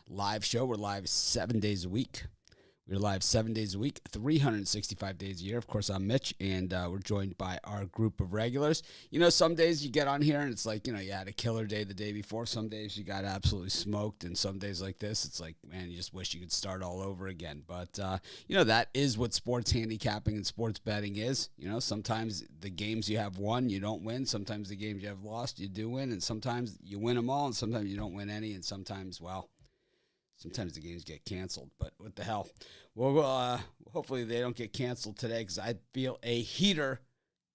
live show. We're live 7 days a week. We're live 7 days a week, 365 days a year. Of course, I'm Mitch, and we're joined by our group of regulars. You know, some days you get on here, and it's like, you know, you had a killer day the day before. Some days you got absolutely smoked, and some days like this, it's like, man, you just wish you could start all over again. But, you know, that is what sports handicapping and sports betting is. You know, sometimes the games you have won, you don't win. Sometimes the games you have lost, you do win. And sometimes you win them all, and sometimes you don't win any. And sometimes, well, sometimes the games get canceled, but what the hell? Well, hopefully they don't get canceled today because I feel a heater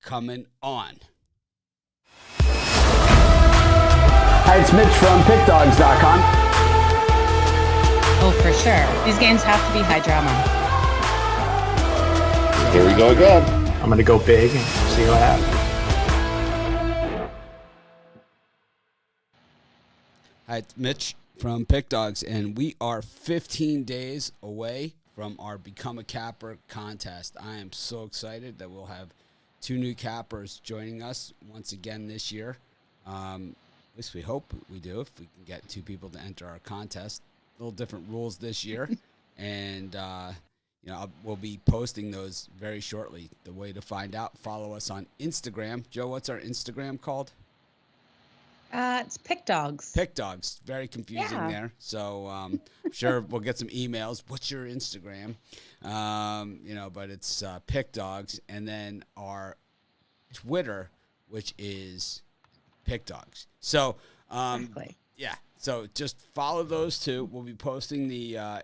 coming on. Hi, it's Mitch from PickDogs.com. Oh, for sure. These games have to be high drama. Here we go again. I'm going to go big and see what happens. Hi, it's Mitch from Pick Dogs, and we are 15 days away from our Become a Capper contest. I am so excited that we'll have 2 new cappers joining us once again this year. At least we hope we do, if we can get 2 people to enter our contest. A little different rules this year, and you know, we'll be posting those very shortly. The way to find out, follow us on Instagram. Joe, what's our Instagram called? It's Pick Dogs. Pick Dogs. Very confusing there. So I'm sure we'll get some emails. What's your Instagram? You know, but it's Pick Dogs. And then our Twitter, which is Pick Dogs. So, Exactly. yeah. So just follow those 2. We'll be posting the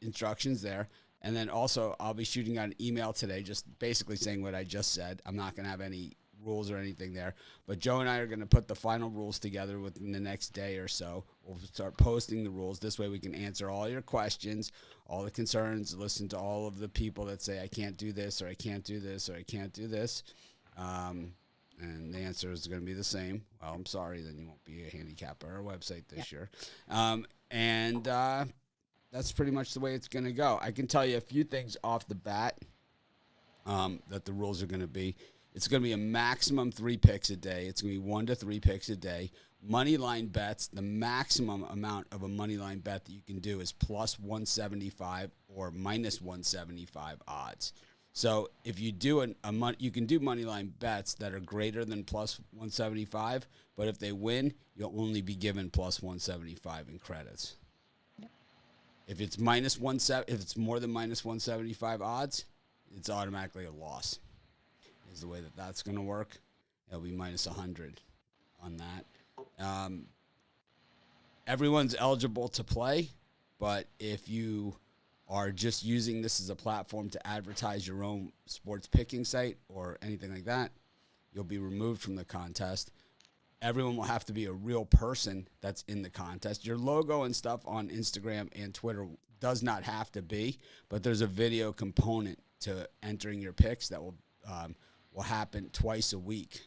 instructions there. And then also I'll be shooting out an email today, just basically saying what I just said. I'm not going to have any rules or anything there, but Joe and I are going to put the final rules together within the next day or so. We'll start posting the rules. This way we can answer all your questions, all the concerns, listen to all of the people that say, I can't do this, or I can't do this, or I can't do this. And the answer is going to be the same. Well, I'm sorry, then you won't be a handicapper on our website this year. And that's pretty much the way it's going to go. I can tell you a few things off the bat that the rules are going to be. It's going to be a maximum 3 picks a day. It's going to be 1 to 3 picks a day. Money line bets, the maximum amount of a money line bet that you can do is plus 175 or minus 175 odds. So if you do you can do money line bets that are greater than plus 175, but if they win, you'll only be given plus 175 in credits. Yep. If it's if it's more than minus 175 odds, it's automatically a loss. Is the way that that's going to work. It'll be minus 100 on that. Everyone's eligible to play, but if you are just using this as a platform to advertise your own sports picking site or anything like that, you'll be removed from the contest. Everyone will have to be a real person that's in the contest. Your logo and stuff on Instagram and Twitter does not have to be, but there's a video component to entering your picks that will happen twice a week,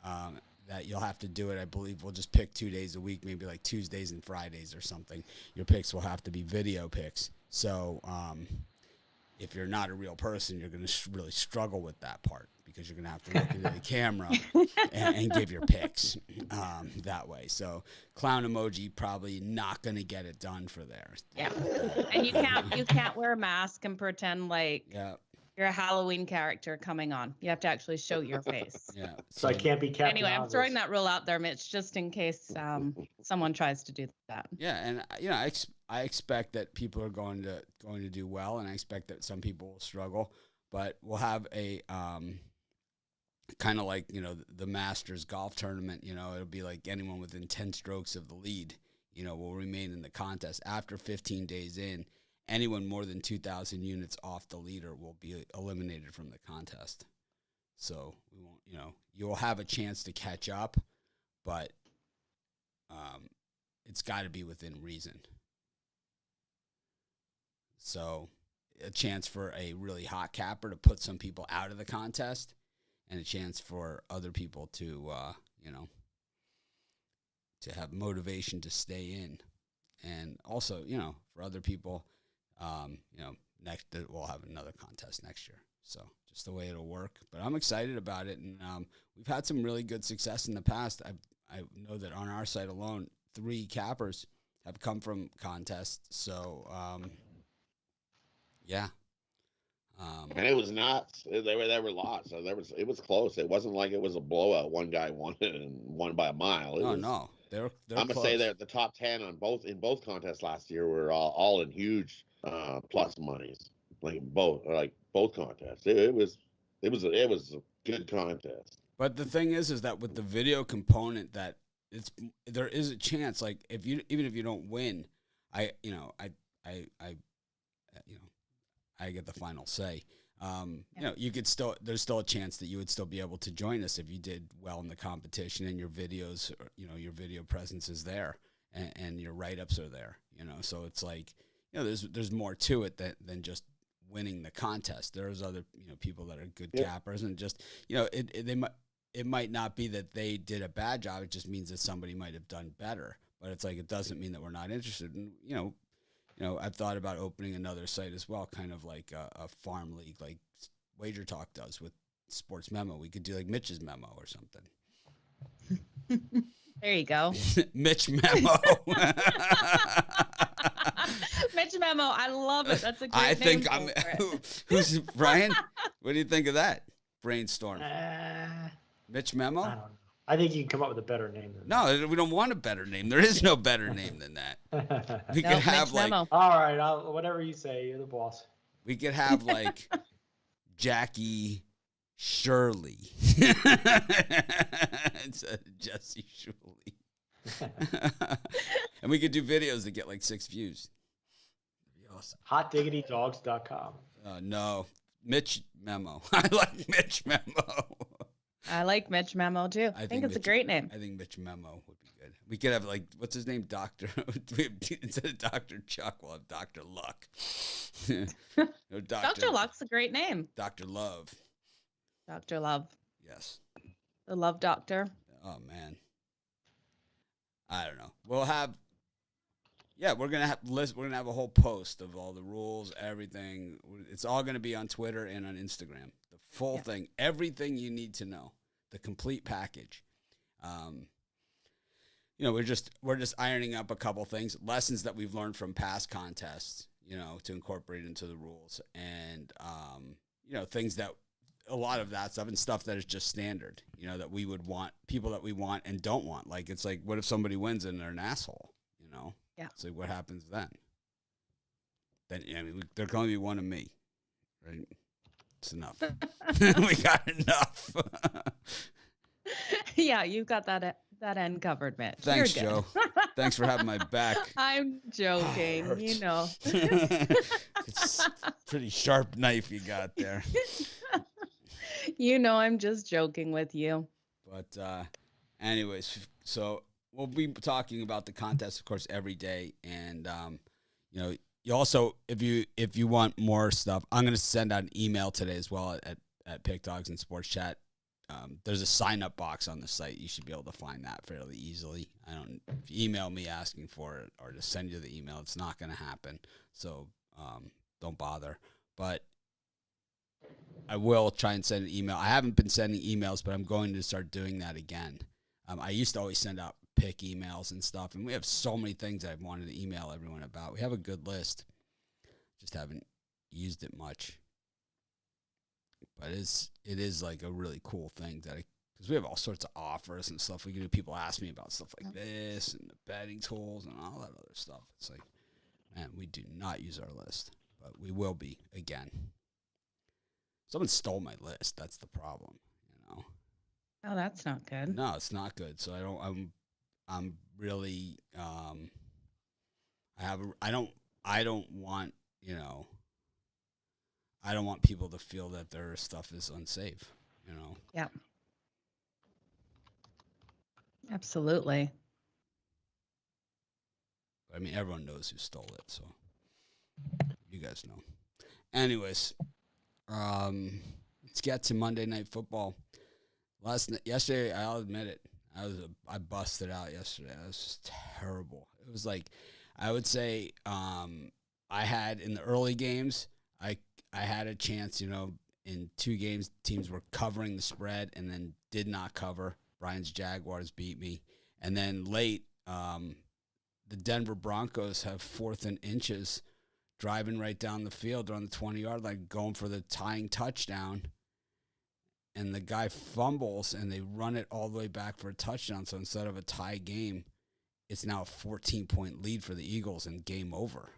that you'll have to do it. I believe we'll just pick 2 days a week, maybe like Tuesdays and Fridays or something. Your picks will have to be video picks. So if you're not a real person, you're going to really struggle with that part because you're going to have to look into the camera and give your picks that way. So clown emoji probably not going to get it done for there. Yeah, and you can't wear a mask and pretend like you're a Halloween character coming on. You have to actually show your face. Yeah. So I can't be Captain Anyway, I'm Obvious. throwing that rule out there, Mitch, just in case someone tries to do that. Yeah, and you know, I expect that people are going to do well, and I expect that some people will struggle, but we'll have a kind of like, you know, the Masters golf tournament. You know, it'll be like anyone within 10 strokes of the lead, you know, will remain in the contest. After 15 days in, anyone more than 2,000 units off the leader will be eliminated from the contest. So we won't, you know, you'll have a chance to catch up, but it's got to be within reason. So a chance for a really hot capper to put some people out of the contest, and a chance for other people to, you know, to have motivation to stay in. And also, you know, for other people, you know, we'll have another contest next year. So just the way it'll work. But I'm excited about it, and we've had some really good success in the past. I know that on our site alone, 3 cappers have come from contests. So, yeah. And it was nuts. They were lost. So it was close. It wasn't like it was a blowout. One guy won it and won by a mile. No. They're I'm gonna say that the top 10 in both contests last year were all in huge plus monies. Like both contests. It was a good contest. But the thing is that with the video component, that there is a chance. Like even if you don't win, I get the final say. You could there's still a chance that you would still be able to join us if you did well in the competition and your videos, your video presence is there and your write-ups are there, so it's like, there's more to it than just winning the contest. There's other, people that are good cappers and just, it might not be that they did a bad job. It just means that somebody might have done better, but it's like, it doesn't mean that we're not interested in, I've thought about opening another site as well, kind of like a farm league, like Wager Talk does with Sports Memo. We could do like Mitch's Memo or something. There you go. Mitch Memo. Mitch Memo. I love it. That's a great name. Who's Brian? What do you think of that? Brainstorm. Mitch Memo? I don't know. I think you can come up with a better name than that. No, we don't want a better name. There is no better name than that. We could have like Memo. All right, whatever you say. You're the boss. We could have like Jackie Shirley instead of Jesse Shirley. And we could do videos that get like 6 views. That'd be awesome. HotDiggityDogs.com. No, Mitch Memo. I like Mitch Memo. I like Mitch Memo too. I think it's a great name. I think Mitch Memo would be good. We could have like, what's his name? Doctor. Instead of Dr. Chuck, we'll have Dr. Luck. No, Dr. Luck's a great name. Dr. Love. Dr. Love. Yes. The Love Doctor. Oh man. I don't know. We'll have. Yeah, we're gonna have a whole post of all the rules, everything. It's all gonna be on Twitter and on Instagram. The full thing, everything you need to know, the complete package. We're just ironing up a couple things, lessons that we've learned from past contests, to incorporate into the rules, and things that a lot of that stuff and stuff that is just standard, that we would want, people that we want and don't want. Like, it's like, what if somebody wins and they're an asshole, Yeah. So what happens then? Then, there can only be one of me, right? It's enough. We got enough. Yeah, you got that end covered, Mitch. Thanks, Joe. Thanks for having my back. I'm joking, It's a pretty sharp knife you got there. I'm just joking with you. But anyways, so we'll be talking about the contest, of course, every day. And, you also, if you want more stuff, I'm going to send out an email today as well at Pick Dogs and Sports Chat. There's a sign-up box on the site. You should be able to find that fairly easily. If you email me asking for it or just send you the email, it's not going to happen. So don't bother. But I will try and send an email. I haven't been sending emails, but I'm going to start doing that again. I used to always send out pick emails and stuff, and we have so many things that I wanted to email everyone about. We have a good list. Just haven't used it much. But it is like a really cool thing because we have all sorts of offers and stuff. We can do. People ask me about stuff like this and the betting tools and all that other stuff. It's like, man, we do not use our list, but we will be again. Someone stole my list. That's the problem, Oh, that's not good. No, it's not good. So I'm really I don't want I don't want people to feel that their stuff is unsafe, Yeah. Absolutely. I mean, everyone knows who stole it, so you guys know. Anyways, let's get to Monday Night Football. Yesterday, I'll admit it, I busted out yesterday. It was just terrible. It was like, I would say, I had in the early games, I had a chance, in 2 games, teams were covering the spread and then did not cover. Brian's Jaguars beat me. And then late, the Denver Broncos have 4th and inches, driving right down the field on the 20-yard line, going for the tying touchdown. And the guy fumbles, and they run it all the way back for a touchdown. So instead of a tie game, it's now a 14-point lead for the Eagles and game over.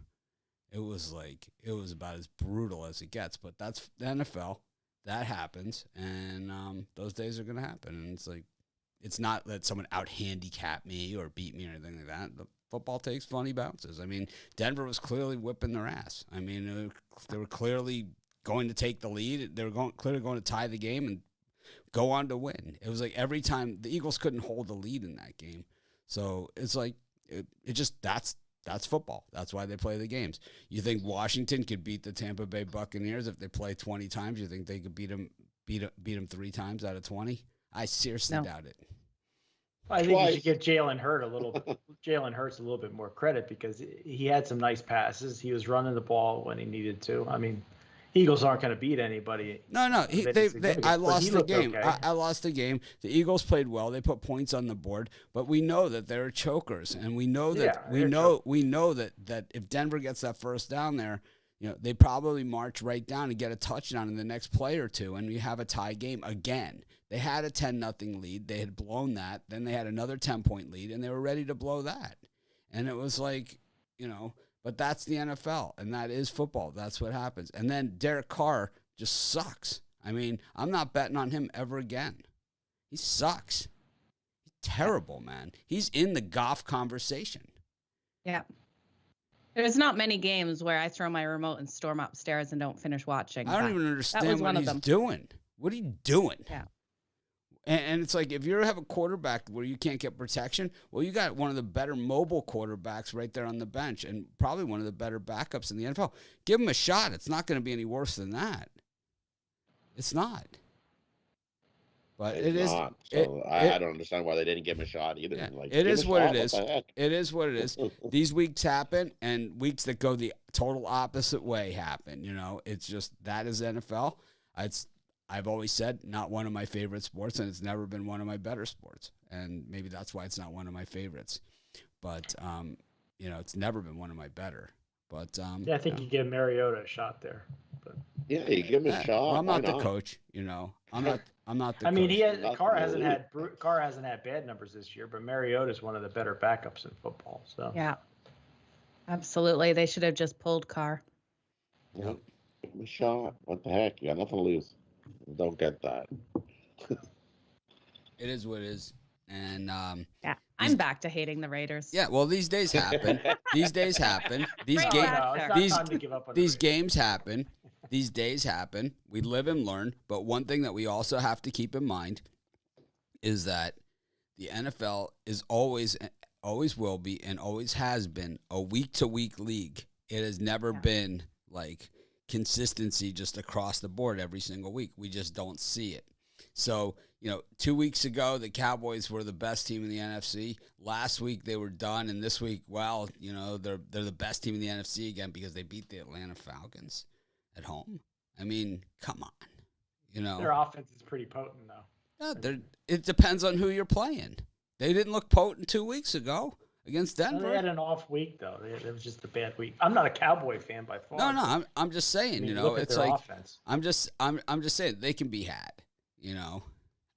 It was about as brutal as it gets. But that's the NFL. That happens, and those days are going to happen. And it's not that someone out-handicap me or beat me or anything like that. The football takes funny bounces. I mean, Denver was clearly whipping their ass. I mean, they were clearly going to take the lead. They were clearly going to tie the game and go on to win. It was like every time the Eagles couldn't hold the lead in that game. So it's like that's football. That's why they play the games. You think Washington could beat the Tampa Bay Buccaneers if they play 20 times? You think they could beat them 3 times out of 20? I seriously doubt it. I think you should give Jalen Hurts a little bit more credit because he had some nice passes. He was running the ball when he needed to. I mean, Eagles aren't going to beat anybody. No. I lost the game. Okay. I lost the game. The Eagles played well. They put points on the board, but we know that they're chokers, and we know that we know that if Denver gets that first down there, they probably march right down and get a touchdown in the next play or two, and you have a tie game again. They had a 10-0 lead. They had blown that. Then they had another 10-point lead, and they were ready to blow that. And it was like, but that's the NFL, and that is football. That's what happens. And then Derek Carr just sucks. I mean, I'm not betting on him ever again. He sucks. He's terrible, man. He's in the Goff conversation. Yeah. There's not many games where I throw my remote and storm upstairs and don't finish watching. I don't even understand what he's doing. What are you doing? Yeah. And it's like if you have a quarterback where you can't get protection, well, you got one of the better mobile quarterbacks right there on the bench and probably one of the better backups in the NFL. Give him a shot. It's not going to be any worse than that. It's not. But it is. Not. So I don't understand why they didn't give him a shot either. Yeah, it is what it is. It is what it is. These weeks happen, and weeks that go the total opposite way happen. It's just that is NFL. I've always said not one of my favorite sports, and it's never been one of my better sports. And maybe that's why it's not one of my favorites. But, it's never been one of my better. But I think you give Mariota a shot there. But. Yeah, you give him a shot. Well, I'm not the coach, I'm not the I mean, coach. Carr hasn't had bad numbers this year, but Mariota is one of the better backups in football. So yeah, absolutely. They should have just pulled Carr. Yeah, give him a shot. What the heck? You got nothing to lose. Don't get that. It is what it is. And yeah, I'm back to hating the Raiders. Yeah, well, these days happen. These days happen. These games happen. These days happen. We live and learn. But one thing that we also have to keep in mind is that the NFL is always will be, and always has been a week-to-week league. It has never been like consistency just across the board every single week. We just don't see it. So, 2 weeks ago, the Cowboys were the best team in the NFC. Last week, they were done. And this week, well, they're the best team in the NFC again because they beat the Atlanta Falcons at home. I mean, come on. Their offense is pretty potent, though. Yeah, it depends on who you're playing. They didn't look potent 2 weeks ago against Denver. No, they had an off week, though. It was just a bad week. I'm not a Cowboy fan by far. No, I'm just saying, look at it's their like offense. I'm just saying they can be had.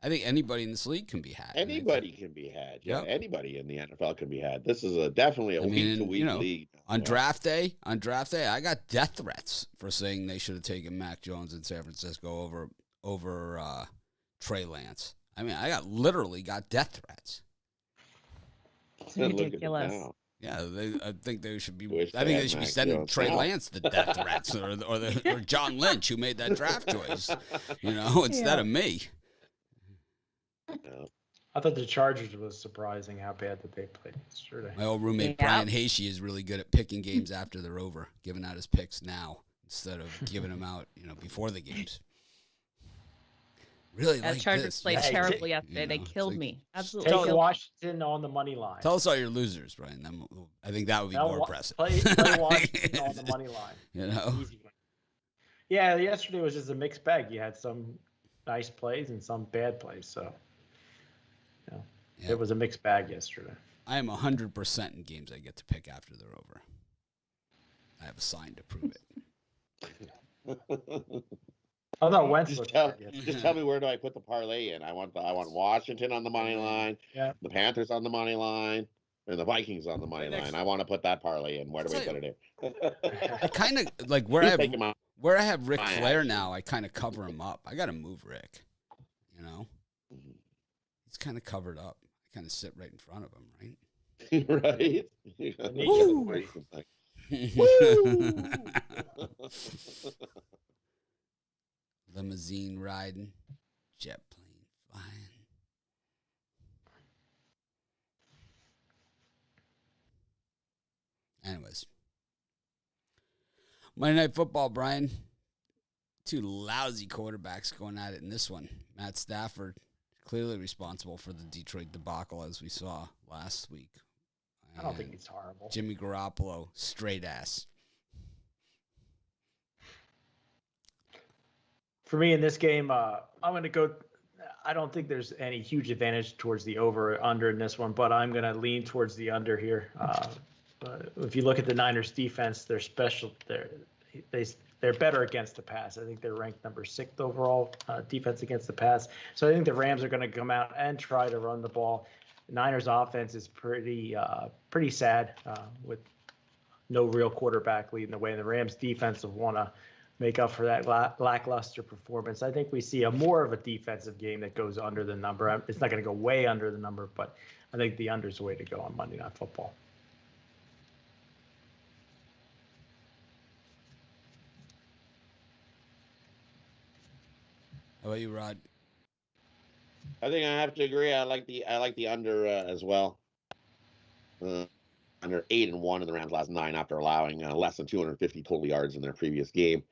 I think anybody in this league can be had. Anybody can be had. Yeah, anybody in the NFL can be had. This is definitely a week-to-week league. On draft day, I got death threats for saying they should have taken Mac Jones in San Francisco over Trey Lance. I mean, I literally got death threats. It's ridiculous. Yeah, I think they should be. They should be sending Trey Lance the death threats, or John Lynch, who made that draft choice. Instead of me. I thought the Chargers was surprising how bad that they played yesterday. My old roommate Brian Hasty is really good at picking games after they're over, giving out his picks now instead of giving them out, before the games. Really, that like Chargers this. played terribly yesterday. They killed me. Absolutely. Take Washington on the money line. Tell us all your losers, Brian. Then I think that would be more impressive. Play Washington on the money line. Easy one. Yeah, yesterday was just a mixed bag. You had some nice plays and some bad plays. So, it was a mixed bag yesterday. I am 100% in games I get to pick after they're over. I have a sign to prove it. Oh no, Wentz. Just tell me, where do I put the parlay in? I want Washington on the money line, the Panthers on the money line, and the Vikings on the money line. I want to put that parlay in. Where do we put it in? I kind of like where I have Ric Flair now. I kind of cover him up. I got to move Rick. You know, he's kind of covered up. I kind of sit right in front of him, right? Right. Woo! Limousine riding, jet plane flying. Anyways, Monday Night Football, Brian. Two lousy quarterbacks going at it in this one. Matt Stafford, clearly responsible for the Detroit debacle, as we saw last week. I don't think he's horrible. Jimmy Garoppolo, straight ass. For me in this game, I'm going to go. I don't think there's any huge advantage towards the over or under in this one, but I'm going to lean towards the under here. If you look at the Niners defense, they're special. They're better against the pass. I think they're ranked number 6th overall defense against the pass. So I think the Rams are going to come out and try to run the ball. The Niners offense is pretty sad with no real quarterback leading the way. And the Rams defense will want to make up for that lackluster performance. I think we see more of a defensive game that goes under the number. It's not going to go way under the number, but I think the under is the way to go on Monday Night Football. How about you, Rod? I think I have to agree. I like the under as well. Under 8-1 in the Rams' last 9 after allowing less than 250 total yards in their previous game.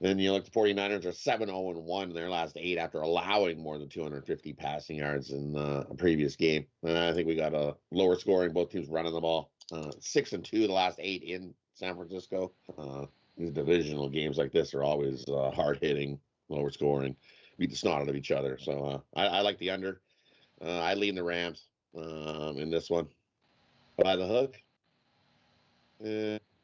Then you look, the 49ers are 7-0-1 in their last 8 after allowing more than 250 passing yards in a previous game. And I think we got a lower scoring, both teams running the ball. 6-2 the last 8 in San Francisco. These divisional games like this are always hard hitting, lower scoring, beat the snot out of each other. So I like the under. I lean the Rams in this one. By the hook,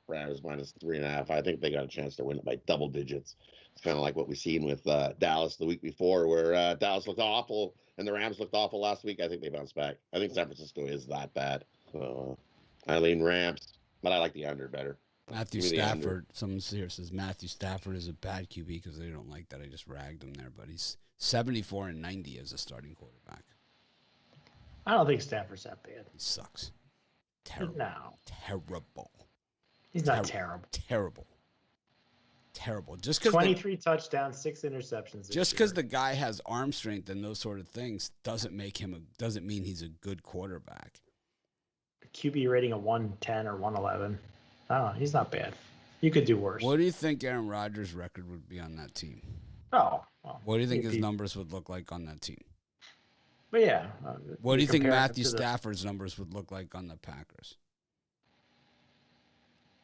Rams -3.5. I think they got a chance to win it by double digits. It's kind of like what we seen with Dallas the week before, where Dallas looked awful and the Rams looked awful last week. I think they bounced back. I think San Francisco is that bad. So I lean Rams, but I like the under better. Matthew Stafford. Someone here says Matthew Stafford is a bad QB because they don't like that. I just ragged him there, but he's 74-90 as a starting quarterback. I don't think Stafford's that bad. He sucks. Terrible. No. Terrible. He's not terrible. Terrible. Just because 23 touchdowns, 6 interceptions. Just because the guy has arm strength and those sort of things doesn't mean he's a good quarterback. QB rating of 110 or 111. I don't know. He's not bad. You could do worse. What do you think Aaron Rodgers' record would be on that team? Oh. Well, what do you think his numbers would look like on that team? But yeah. What do you think Matthew Stafford's numbers would look like on the Packers?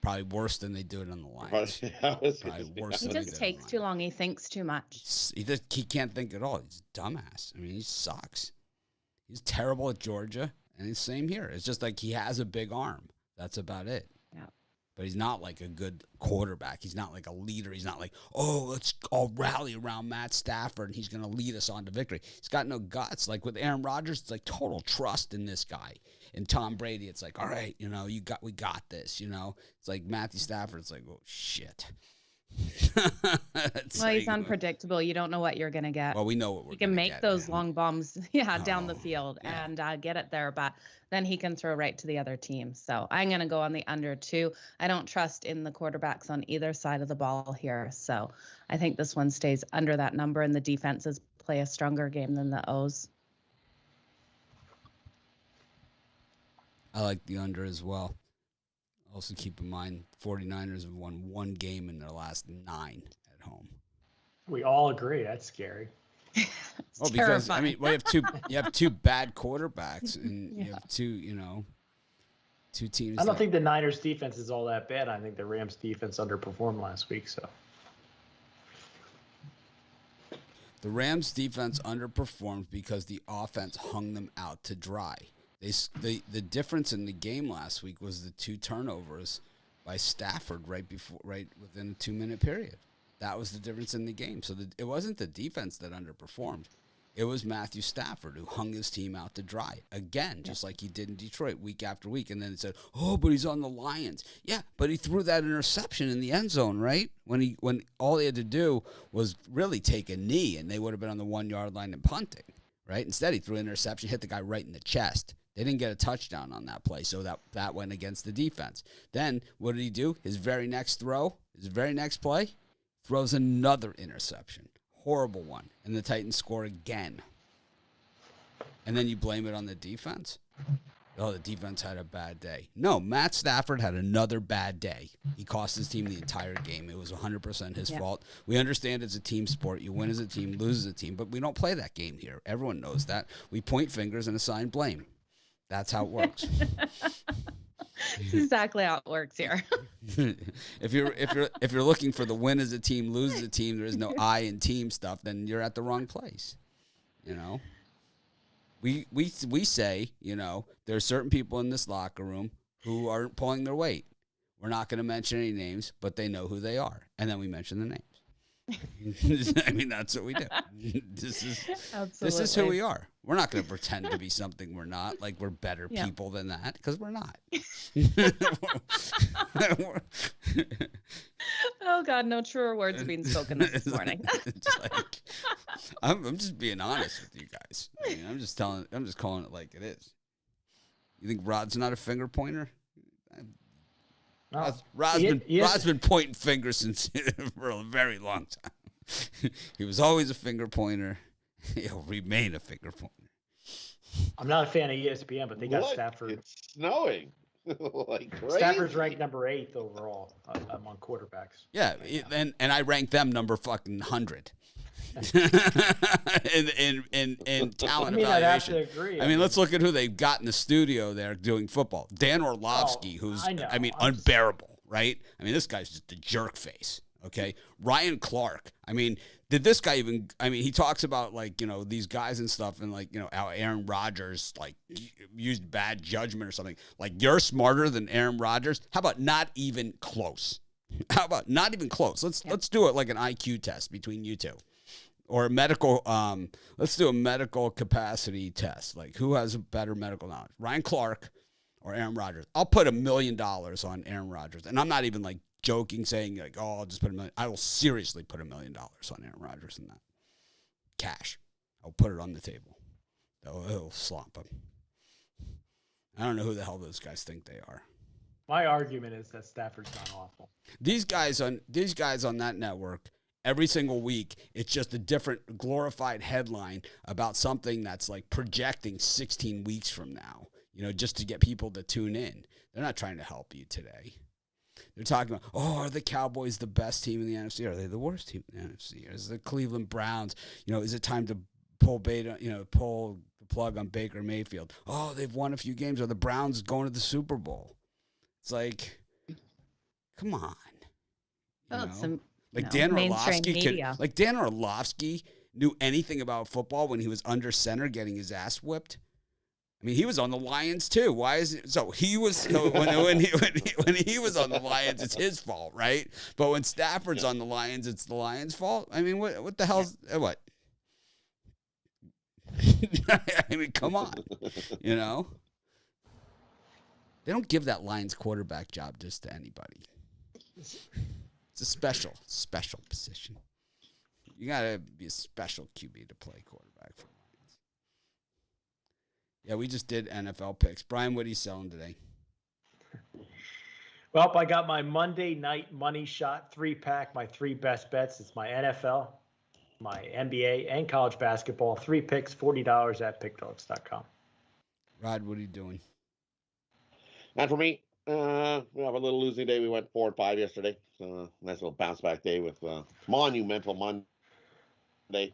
Probably worse than they do it on the Lions. He just takes too long. He thinks too much. He can't think at all. He's a dumbass. I mean, he sucks. He's terrible at Georgia, and the same here. It's just like he has a big arm. That's about it. Yeah. But he's not like a good quarterback. He's not like a leader. He's not like, oh, let's all rally around Matt Stafford and he's going to lead us on to victory. He's got no guts. Like with Aaron Rodgers, it's like total trust in this guy. And Tom Brady, it's like, all right, we got this, It's like Matthew Stafford, it's like, oh, shit. He's unpredictable. You don't know what you're going to get. Well, we know what we're going to get. He can make those long bombs down the field and get it there, but then he can throw right to the other team. So I'm going to go on the under too. I don't trust in the quarterbacks on either side of the ball here. So I think this one stays under that number and the defenses play a stronger game than the O's. I like the under as well. Also keep in mind, 49ers have won 1 game in their last 9 at home. We all agree. That's scary. Well, because you have two bad quarterbacks, and you have two teams. I don't think the Niners defense is all that bad. I think the Rams defense underperformed last week. So the Rams defense underperformed because the offense hung them out to dry. The difference in the game last week was the 2 turnovers by Stafford right within a 2-minute period. That was the difference in the game. So it wasn't the defense that underperformed. It was Matthew Stafford who hung his team out to dry again, just like he did in Detroit week after week. And then it said, "Oh, but he's on the Lions." Yeah, but he threw that interception in the end zone, right? When all he had to do was really take a knee, and they would have been on the 1-yard line and punting, right? Instead, he threw an interception, hit the guy right in the chest. They didn't get a touchdown on that play, so that went against the defense. Then what did he do? His very next play, throws another interception. Horrible one. And the Titans score again. And then you blame it on the defense? Oh, the defense had a bad day. No, Matt Stafford had another bad day. He cost his team the entire game. It was 100% his fault. We understand it's a team sport. You win as a team, lose as a team. But we don't play that game here. Everyone knows that. We point fingers and assign blame. That's how it works. That's exactly how it works here. If you're looking for the win as a team, lose as a team, there is no I in team stuff, then you're at the wrong place. You know? We say, you know, there are certain people in this locker room who aren't pulling their weight. We're not going to mention any names, but they know who they are. And then we mention the names. I mean, that's what we do. This is who we are. We're not going to pretend to be something we're not, like we're better people than that, because we're not. Oh God, no truer words being spoken this morning. It's like, I'm just being honest with you guys. I mean, I'm just calling it like it is. You think Rod's not a finger pointer? No. Rod's been pointing fingers since for a very long time. He was always a finger pointer. He'll remain a finger pointer. I'm not a fan of ESPN, but they got What? Stafford. It's snowing. Like crazy. Stafford's ranked number 8 overall among quarterbacks. Yeah, and I rank them number fucking 100. in talent evaluation. I'd have to agree. I mean, let's look at who they've got in the studio there doing football. Dan Orlovsky, who's unbearable, right? I mean, this guy's just a jerk face. Okay, Ryan Clark. I mean, did this guy even? I mean, he talks about like, you know, these guys and stuff, and like, you know, how Aaron Rodgers like used bad judgment or something. Like, you're smarter than Aaron Rodgers. How about not even close? How about not even close? Let's do it like an IQ test between you two. Or a medical, let's do a medical capacity test. Like, who has a better medical knowledge, Ryan Clark or Aaron Rodgers? I'll put $1 million on Aaron Rodgers. And I'm not even like joking, saying like, oh, I'll just put $1 million. I will seriously put $1 million on Aaron Rodgers in that. Cash. I'll put it on the table. It'll slump him. I don't know who the hell those guys think they are. My argument is that Stafford's not awful. These guys on that network, every single week, it's just a different glorified headline about something that's like projecting 16 weeks from now, you know, just to get people to tune in. They're not trying to help you today. They're talking about, oh, are the Cowboys the best team in the NFC? Are they the worst team in the NFC? Is the Cleveland Browns, you know, is it time to pull the plug on Baker Mayfield? Oh, they've won a few games. Are the Browns going to the Super Bowl? It's like, come on. Dan Orlovsky knew anything about football when he was under center getting his ass whipped. I mean, he was on the Lions too. Why is it so? He was when he was on the Lions, it's his fault, right? But when Stafford's on the Lions, it's the Lions' fault. I mean, what the hell's what? I mean, come on, you know. They don't give that Lions quarterback job just to anybody. It's a special position. You got to be a special QB to play quarterback for Lions. Yeah, we just did NFL picks. Brian, what are you selling today? Well, I got my Monday night money shot 3-pack, my 3 best bets. It's my NFL, my NBA, and college basketball. 3 picks, $40 at pickdogs.com. Rod, what are you doing? And for me, we have a little losing day. We went 4-5 yesterday. So nice little bounce back day with monumental Monday.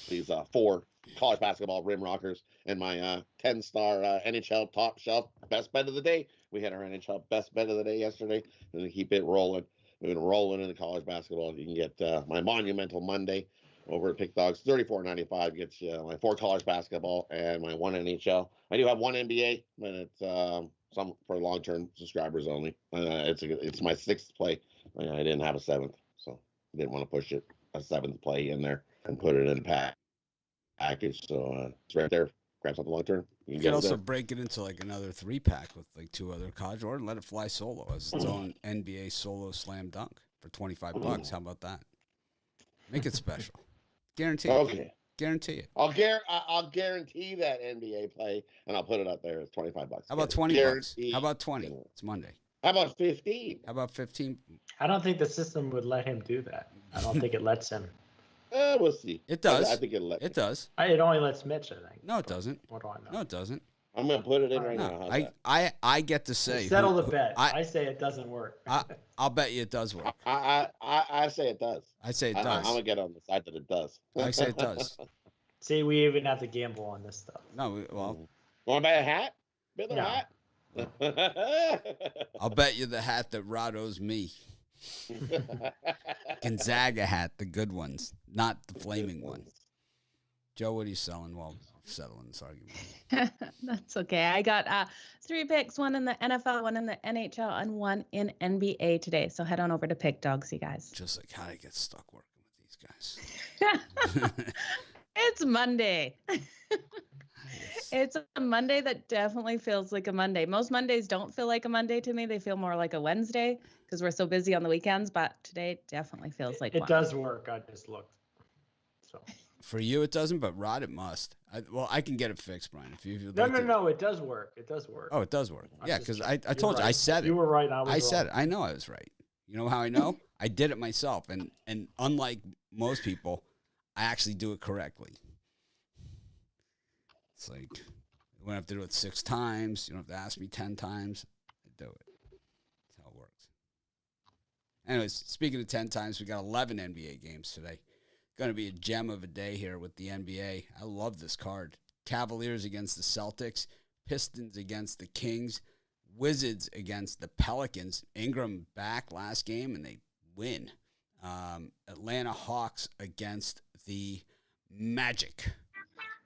These 4 college basketball rim rockers and my 10-star NHL top shelf best bet of the day. We had our NHL best bet of the day yesterday. We're going to keep it rolling. We're going to roll into the college basketball. You can get my monumental Monday over at Pick Dogs. $34.95 gets you my 4 college basketball and my 1 NHL. I do have 1 NBA, but it's some for long-term subscribers only. It's my 6th play. I didn't have a 7th, so I didn't want to push it a 7th play in there and put it in a package. So it's right there. Grab something long-term. You could also break it into like another 3-pack with like 2 other college, or let it fly solo as its own NBA solo slam dunk for $25. How about that? Make it special. Guarantee it. Okay. Guarantee it. I'll guarantee that NBA play, and I'll put it up there. It's $25. How about $20? How about 20? It's Monday. How about 15? How about 15? I don't think the system would let him do that. I don't think it lets him. We'll see. It does. I think it does. It only lets Mitch, I think. No, it doesn't. What do I know? No, it doesn't. I'm gonna put it in right No, now. I get to say. Settle the bet. I say it doesn't work. I'll bet you it does work. I say it does. I say it does. I'm gonna get on the side that it does. I say it does. See, we even have to gamble on this stuff. No, well. Want to buy a hat? Biddler hat? I'll bet you the hat that Rod owes me. Gonzaga hat, the good ones, not the flaming ones. Joe, what are you selling while settling this argument? That's okay. I got 3 picks, 1 in the NFL, 1 in the NHL, and 1 in NBA today. So head on over to Pick Dogs, you guys. Just like how I get stuck working with these guys. It's Monday. It's a Monday that definitely feels like a Monday. Most Mondays don't feel like a Monday to me. They feel more like a Wednesday because we're so busy on the weekends. But today definitely feels like one. It does work. I just looked. So for you, it doesn't, but Rod, it must. I can get it fixed, Brian. If you no, it does work. It does work. Oh, it does work. Yeah, because I told you, I said it. You were right. I said it. I know I was right. You know how I know? I did it myself, and unlike most people, I actually do it correctly. It's like, you don't have to do it 6 times. You don't have to ask me 10 times. I do it. That's how it works. Anyways, speaking of 10 times, we got 11 NBA games today. Going to be a gem of a day here with the NBA. I love this card. Cavaliers against the Celtics. Pistons against the Kings. Wizards against the Pelicans. Ingram back last game, and they win. Atlanta Hawks against the Magic.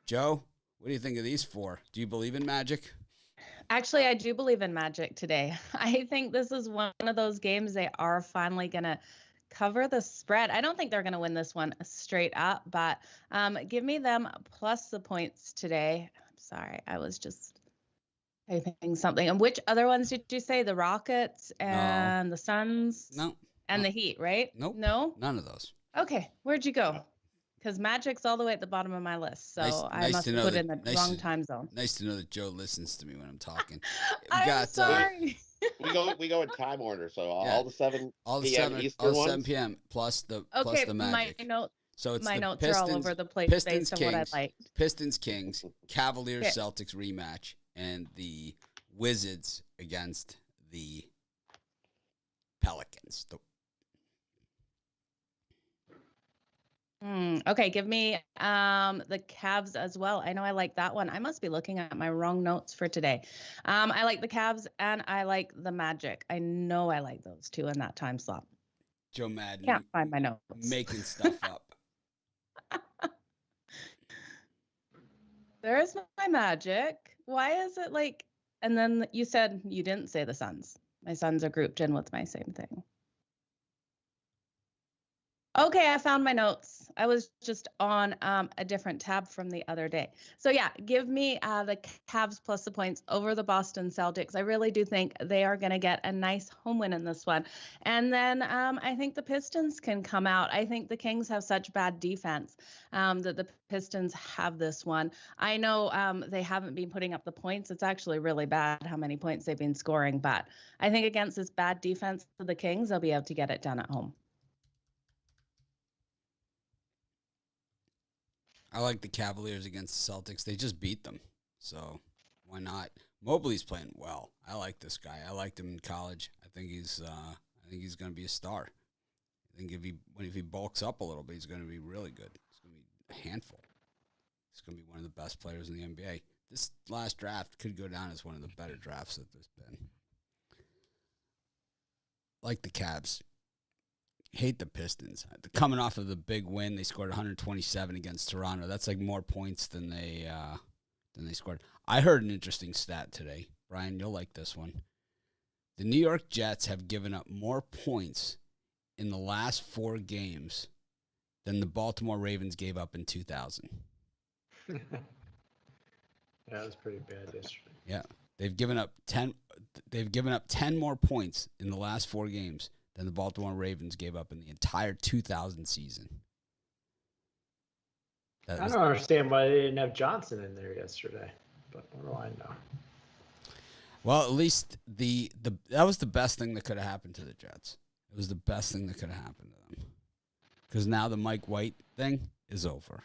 Joe, what do you think of these 4? Do you believe in Magic? Actually, I do believe in Magic today. I think this is one of those games they are finally going to cover the spread. I don't think they're going to win this one straight up, but give me them plus the points today. I'm sorry, I was just typing something. And which other ones did you say? The Rockets and the Suns? No. And the Heat, right? Nope. No? None of those. Okay, where'd you go? Because Magic's all the way at the bottom of my list, so I must have put in the wrong time zone. Nice to know that Joe listens to me when I'm talking. I'm sorry. we go in time order, so all the 7 p.m. Eastern ones? 7 p.m. plus the Magic. My notes. So it's my the notes Pistons, are all over the place Pistons, based on Kings, what I liked. Pistons, Kings, Cavaliers, Celtics rematch, and the Wizards against the Pelicans. Okay, give me the Cavs as well. I know I like that one. I must be looking at my wrong notes for today. I like the Cavs and I like the Magic. I know I like those 2 in that time slot. Joe Madden. Can't find my notes. Making stuff up. There's my Magic. Why is it like? And then you said you didn't say the Suns. My Suns are grouped in with my same thing. Okay, I found my notes. I was just on a different tab from the other day. So yeah, give me the Cavs plus the points over the Boston Celtics. I really do think they are going to get a nice home win in this one. And then I think the Pistons can come out. I think the Kings have such bad defense that the Pistons have this one. I know they haven't been putting up the points. It's actually really bad how many points they've been scoring. But I think against this bad defense of the Kings, they'll be able to get it done at home. I like the Cavaliers against the Celtics. They just beat them, so why not? Mobley's playing well. I like this guy. I liked him in college. I think he's going to be a star. I think if he bulks up a little bit, he's going to be really good. He's going to be a handful. He's going to be one of the best players in the NBA. This last draft could go down as one of the better drafts that there's been. Like the Cavs. hate the Pistons. Coming off of the big win, they scored 127 against Toronto. That's like more points than they scored. I heard an interesting stat today. Brian, you'll like this one. The New York Jets have given up more points in the last 4 games than the Baltimore Ravens gave up in 2000. That was pretty bad yesterday. Yeah. They've given up 10 more points in the last 4 games than the Baltimore Ravens gave up in the entire 2000 season. I don't understand why they didn't have Johnson in there yesterday, but what do I know? Well, at least that was the best thing that could have happened to the Jets. It was the best thing that could have happened to them. Because now the Mike White thing is over.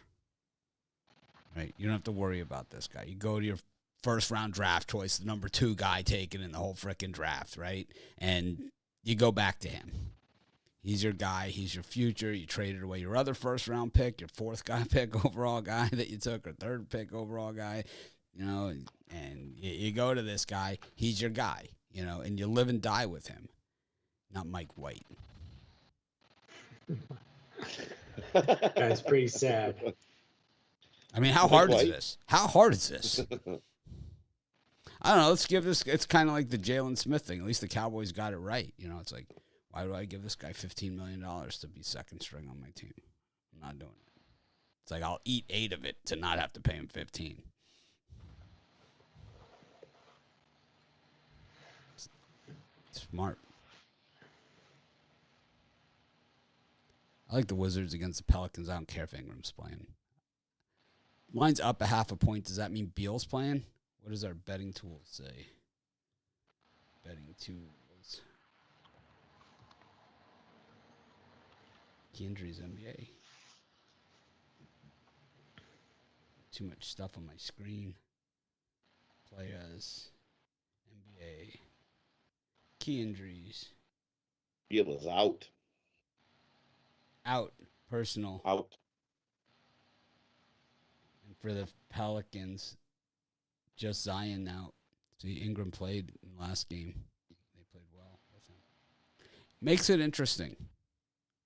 Right? You don't have to worry about this guy. You go to your first-round draft choice, the number 2 guy taken in the whole frickin' draft, right? And you go back to him. He's your guy. He's your future. You traded away your other first-round pick, your 4th guy pick overall guy that you took, or 3rd pick overall guy, and you go to this guy. He's your guy, and you live and die with him, not Mike White. That's pretty sad. I mean, how hard is this? How hard is this? I don't know. Let's give this. It's kind of like the Jalen Smith thing. At least the Cowboys got it right. It's like, why do I give this guy $15 million to be second string on my team? I'm not doing it. It's like I'll eat 8 of it to not have to pay him 15. Smart. I like the Wizards against the Pelicans. I don't care if Ingram's playing. Line's up a half a point. Does that mean Beal's playing? What does our betting tools say? Betting tools. Key injuries, NBA. Too much stuff on my screen. Players. NBA. Key injuries. Beal is out. Out. Personal. Out. And for the Pelicans, just Zion out. See, Ingram played in the last game. They played well with him. Makes it interesting.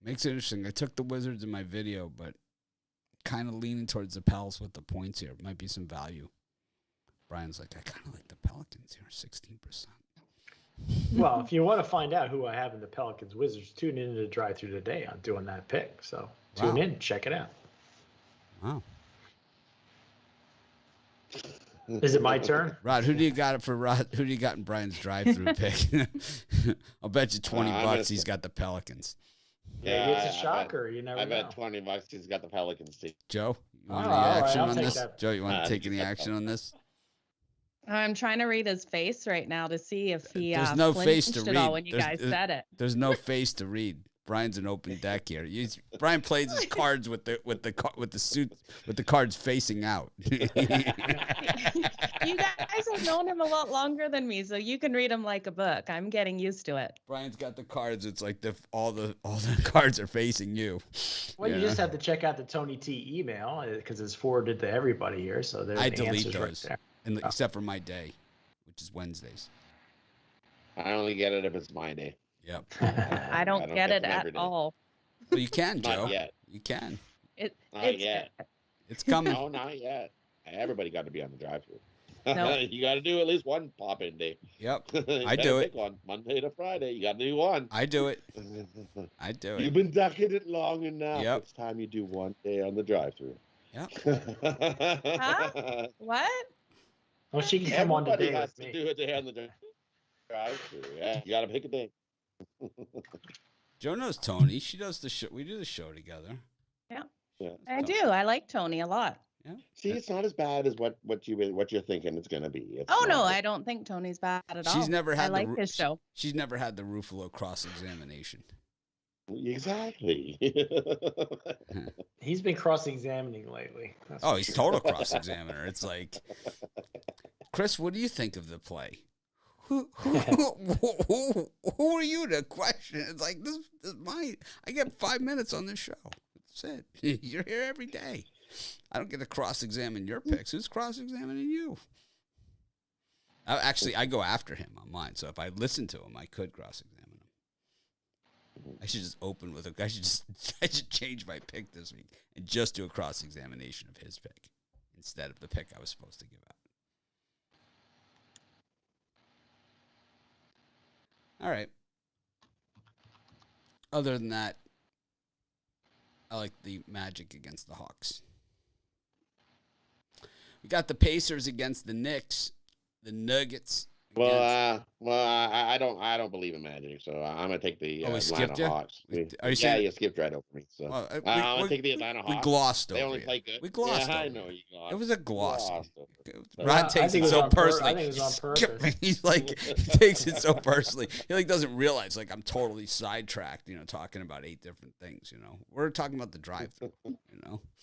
I took the Wizards in my video, but kind of leaning towards the Pels with the points here. Might be some value. Brian's like, I kind of like the Pelicans here, 16%. Well, if you want to find out who I have in the Pelicans Wizards, tune in to the drive through today. I'm doing that pick. So tune in, check it out. Wow. Is it my turn? Rod, who do you got in Brian's drive-through pick? I'll bet you $20 he's got the Pelicans. Yeah, it's a shocker. You never know. I bet $20 he's got the Pelicans team. Joe, you want any action on this? Joe, you want to take any action on this? I'm trying to read his face right now to see if he There's no face to flinched read. at all when you guys said it. There's no face to read. Brian's an open deck here. Brian plays his cards with the cards facing out. You guys have known him a lot longer than me, so you can read him like a book. I'm getting used to it. Brian's got the cards. It's like all the cards are facing you. Well, you just have to check out the Tony T email because it's forwarded to everybody here. So there's I the delete answers those, right there. except for my day, which is Wednesdays. I only get it if it's my day. Yep. I don't get it them every at day. all. Well, you can, Joe. Not yet. You can. Not yet. It's coming. No, not yet. Everybody got to be on the drive-through. No. You got to do at least one pop-in day. Yep. You I gotta do pick it. One Monday to Friday. You got to do one. I do it. I do You've it. been ducking it long enough. Yep. It's time you do one day on the drive-through. Yep. Huh? What? Well, she can come on Everybody today has with to me. do a day on the drive-through. Yeah, you got to pick a day. Joe knows Tony. She does the show. We do the show together. Yeah. Yeah. I do. I like Tony a lot. Yeah. See, it's not as bad as what you're thinking it's gonna be. It's Oh no, not. I don't think Tony's bad at all. She's never had. I like his show. She's never had the Ruffalo cross-examination. Exactly. He's been cross-examining lately. That's Oh, for he's sure. total cross-examiner. It's like, Chris, what do you think of the play? Who are you to question? It's like this is my. I get 5 minutes on this show. That's it. You're here every day. I don't get to cross-examine your picks. Who's cross-examining you? I go after him on mine. So if I listen to him, I could cross-examine him. I should just open with I should change my pick this week and just do a cross-examination of his pick instead of the pick I was supposed to give out. All right. Other than that, I like the Magic against the Hawks. We got the Pacers against the Knicks, the Nuggets. I don't believe in Magic, so I'm gonna take the Atlanta Hawks. You skipped right over me. So I'm gonna take the Atlanta Hawks. We glossed over. They only play good. We glossed over. I know you glossed. It was a gloss. Rod takes it so personally. I think it was on purpose. He's like, he takes it so personally. He like doesn't realize like I'm totally sidetracked. Talking about 8 different things. We're talking about the drive-through.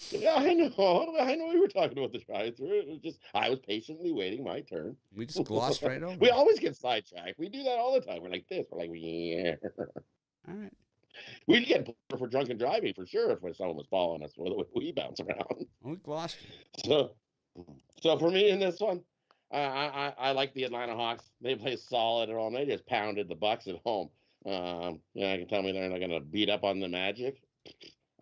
Yeah, I know. I know we were talking about the drive-through. It was just I was patiently waiting my turn. We just glossed right over. We always get sidetracked. We do that all the time. We're like this. We're like, yeah. All right. We'd get for drunken driving for sure if someone was following us or the way we bounce around. We glossed. So for me in this one, I like the Atlanta Hawks. They play solid at all. They just pounded the Bucks at home. I can tell me they're not going to beat up on the Magic.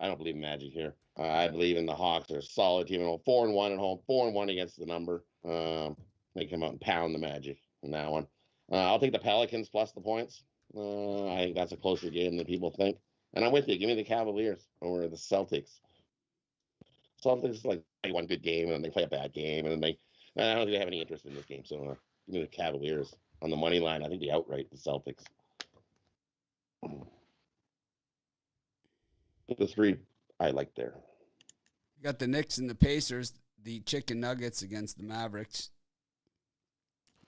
I don't believe in Magic here. I believe in the Hawks. They're a solid team at home. 4-1 at home. 4-1 against the number. They come out and pound the Magic in that one. I'll take the Pelicans plus the points. I think that's a closer game than people think. And I'm with you. Give me the Cavaliers over the Celtics. Celtics like play one good game and then they play a bad game and then I don't think they have any interest in this game. So give me the Cavaliers on the money line. I think the outright the Celtics. The 3 I like there. You got the Knicks and the Pacers, the Chicken Nuggets against the Mavericks,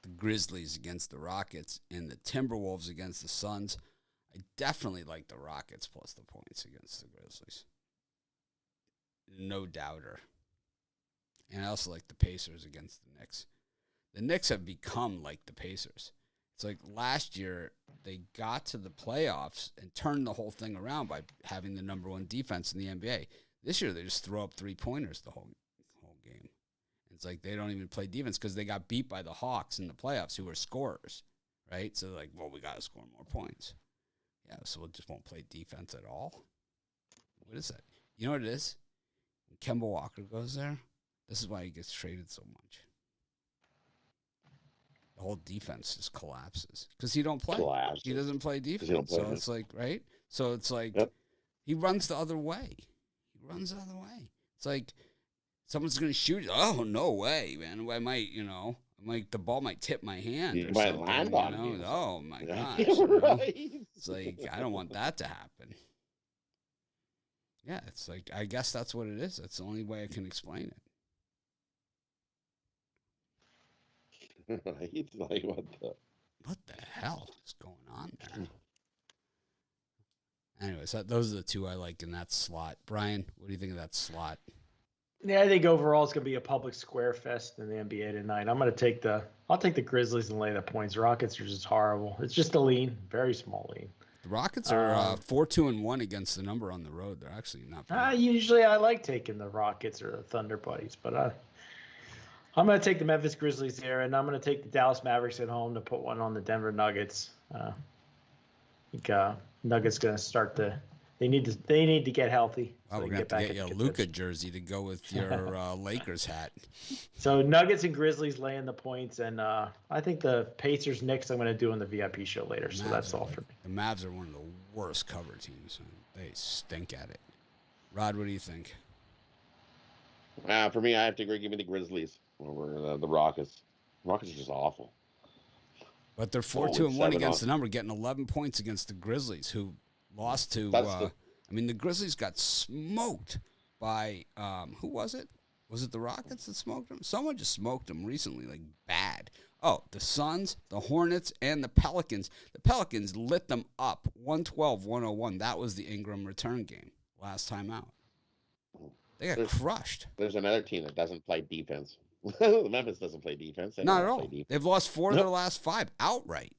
the Grizzlies against the Rockets, and the Timberwolves against the Suns. I definitely like the Rockets plus the points against the Grizzlies. No doubter. And I also like the Pacers against the Knicks. The Knicks have become like the Pacers. It's like last year they got to the playoffs and turned the whole thing around by having the number 1 defense in the NBA. This year they just throw up 3-pointers the whole game. It's like they don't even play defense because they got beat by the Hawks in the playoffs who were scorers, right? So they're like, well, we got to score more points. Yeah, so we just won't play defense at all. What is that? You know what it is? When Kemba Walker goes there, this is why he gets traded so much. The whole defense just collapses because he don't play. He doesn't play defense. So it's like, right? So it's like he runs the other way. It's like someone's going to shoot. Oh, no way, man. I might, the ball might tip my hand or something. Land on you. Oh, my gosh. Right. It's like, I don't want that to happen. Yeah, it's like, I guess that's what it is. That's the only way I can explain it. Right? Like, what the hell is going on there? Anyways, those are the 2 I like in that slot. Brian, what do you think of that slot? Yeah, I think overall it's going to be a public square fest in the NBA tonight. I'll take the Grizzlies and lay the points. Rockets are just horrible. It's just a lean, very small lean. The Rockets are 4-2-1 against the number on the road. They're actually not bad. Usually I like taking the Rockets or the Thunder buddies, but I'm going to take the Memphis Grizzlies there, and I'm going to take the Dallas Mavericks at home to put one on the Denver Nuggets. I think Nuggets going to start to. They need to get healthy. So we're going to have to get you a Luka jersey to go with your Lakers hat. So Nuggets and Grizzlies laying the points, and I think the Pacers Knicks I'm going to do on the VIP show later. So that's all for me. The Mavs are one of the worst cover teams. They stink at it. Rod, what do you think? For me, I have to agree. Give me the Grizzlies over the Rockets. Rockets are just awful. But they're 4-2-1 against the number, getting 11 points against the Grizzlies, who lost to. The Grizzlies got smoked by who was it? Was it the Rockets that smoked them? Someone just smoked them recently, like bad. Oh, the Suns, the Hornets, and the Pelicans. The Pelicans lit them up, 112-101. That was the Ingram return game last time out. They got crushed. There's another team that doesn't play defense. Memphis doesn't play defense. Not at all. They've lost 4 of their last 5 outright.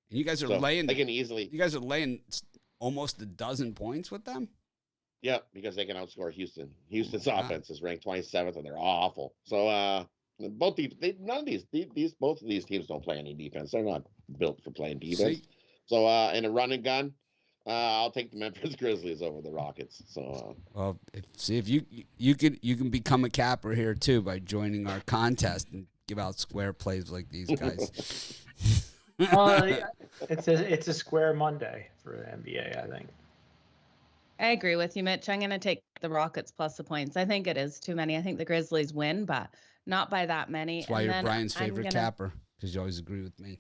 And you guys are laying. They can easily. You guys are laying almost a dozen points with them. Yeah, because they can outscore Houston. Houston's offense is ranked 27th, and they're awful. So both of these teams don't play any defense. They're not built for playing defense. So in a run and gun, I'll take the Memphis Grizzlies over the Rockets. So, Well, if you can become a capper here too by joining our contest and give out square plays like these guys. It's a square Monday for NBA, I think. I agree with you, Mitch. I'm going to take the Rockets plus the points. I think it is too many. I think the Grizzlies win, but not by that many. That's why you're Brian's favorite capper, because you always agree with me.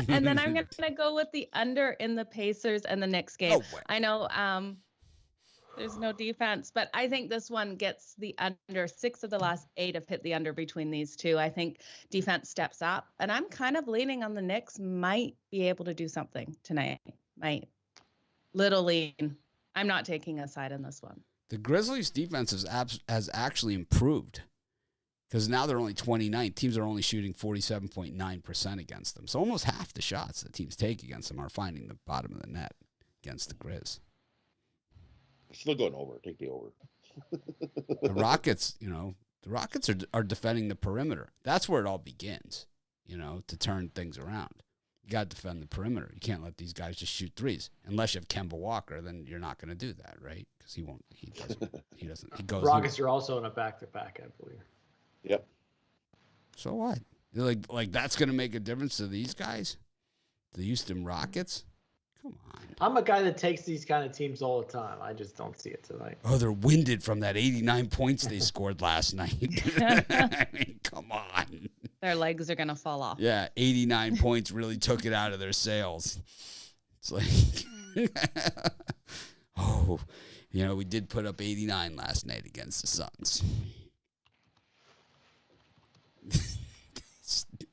And then I'm going to go with the under in the Pacers and the Knicks game. I know there's no defense, but I think this one gets the under. 6 of the last 8 have hit the under between these two. I think defense steps up, and I'm kind of leaning on the Knicks might be able to do something tonight. Little lean. I'm not taking a side in this one. The Grizzlies' defense has actually improved because now they're only 29th. Teams are only shooting 47.9% against them. So almost half the shots that teams take against them are finding the bottom of the net against the Grizz. Still going over. Take the over. The Rockets, are defending the perimeter. That's where it all begins, to turn things around. You got to defend the perimeter. You can't let these guys just shoot threes. Unless you have Kemba Walker, then you're not going to do that, right? Because he won't. He doesn't. He goes. Rockets are also in a back-to-back, I believe. Yep. So what? Like that's going to make a difference to these guys, the Houston Rockets. Come on. I'm a guy that takes these kind of teams all the time. I just don't see it tonight. Oh, they're winded from that 89 points they scored last night. I mean, come on. Their legs are going to fall off. Yeah, 89 points really took it out of their sails. It's like, we did put up 89 last night against the Suns.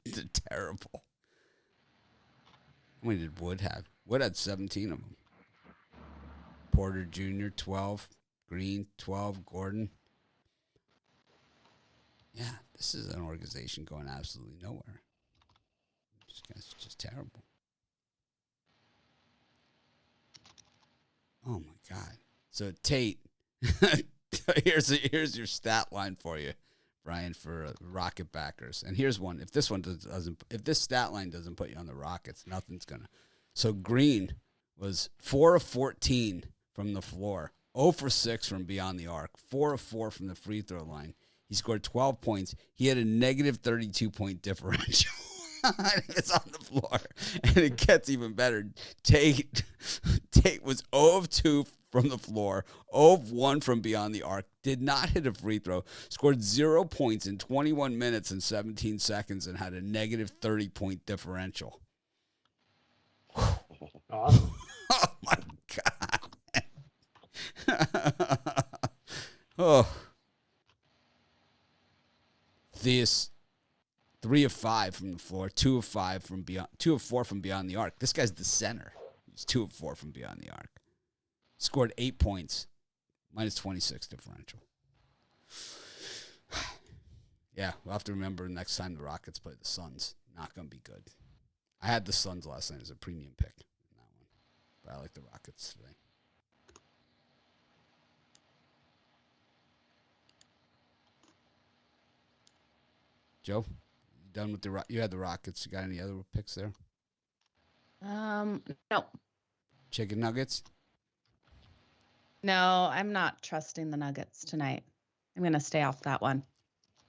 They're terrible. How many did Wood have? Wood had 17 of them. Porter Jr., 12. Green, 12. Gordon. Yeah, this is an organization going absolutely nowhere. It's just terrible. Oh, my God. So, Tate, here's your stat line for you, Brian, for Rocket backers. And here's one. If this stat line doesn't put you on the Rockets, nothing's going to. So, Green was 4 of 14 from the floor, 0 for 6 from beyond the arc, 4 of 4 from the free throw line. He scored 12 points. He had a negative 32-point differential. It's on the floor. And it gets even better. Tate was 0 of 2 from the floor, 0 of 1 from beyond the arc, did not hit a free throw, scored 0 points in 21 minutes and 17 seconds, and had a negative 30-point differential. Awesome. Oh, my God. Oh. This 3 of 5 from the floor, 2 of 4 from beyond the arc. This guy's the center. He's 2 of 4 from beyond the arc. Scored 8 points, minus 26 differential. Yeah, we'll have to remember next time the Rockets play the Suns. Not going to be good. I had the Suns last night as a premium pick in that one, but I like the Rockets today. Joe, you done with you had the Rockets. You got any other picks there? No. Chicken nuggets? No, I'm not trusting the Nuggets tonight. I'm going to stay off that one.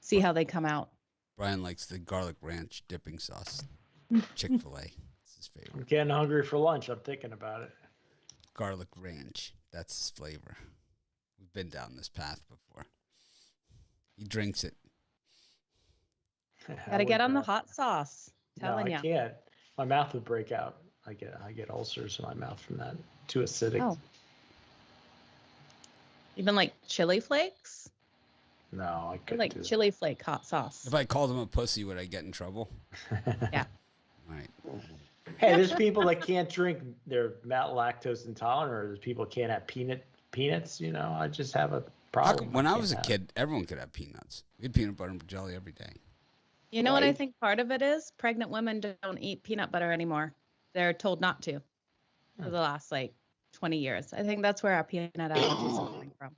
See how they come out. Brian likes the garlic ranch dipping sauce. Chick-fil-A. It's his favorite. I'm getting hungry for lunch. I'm thinking about it. Garlic ranch. That's his flavor. We've been down this path before. He drinks it. Got to get on the hot sauce. Telling you. I can't. My mouth would break out. I get ulcers in my mouth from that. Too acidic. Oh. Even like chili flakes? No, I couldn't like do that. chili flake hot sauce. If I called him a pussy, would I get in trouble? Yeah. All right. Hey, there's people that can't drink. They're lactose intolerant, or there's people that can't have peanuts. I just have a problem. When I was a kid, everyone could have peanuts. We had peanut butter and jelly every day. You know what I think part of it is? Pregnant women don't eat peanut butter anymore. They're told not to for the last 20 years. I think that's where our peanut allergies are coming from.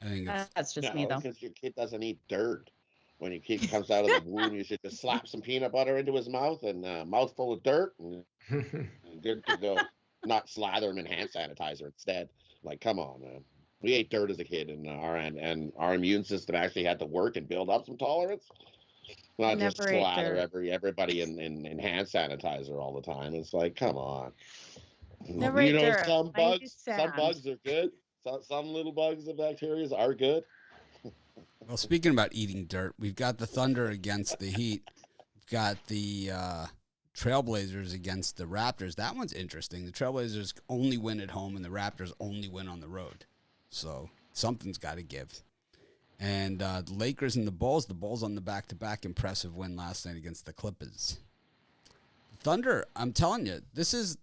I think that's just me, though. Because your kid doesn't eat dirt. When your kid comes out of the womb, you should just slap some peanut butter into his mouth and a mouthful of dirt and good to go. not slather them in hand sanitizer instead. Like, come on, man. We ate dirt as a kid, and our immune system actually had to work and build up some tolerance. Not just Never ate slather dirt. everybody in hand sanitizer all the time. It's like, come on. Never ate dirt. Some I ate bugs sand. are good. Some little bugs and bacteria are good. Well, speaking about eating dirt, we've got the Thunder against the Heat. We've got the Trailblazers against the Raptors. That one's interesting. The Trailblazers only win at home, and the Raptors only win on the road. So something's got to give. And the Lakers and the Bulls on the back-to-back impressive win last night against the Clippers. Thunder, I'm telling you,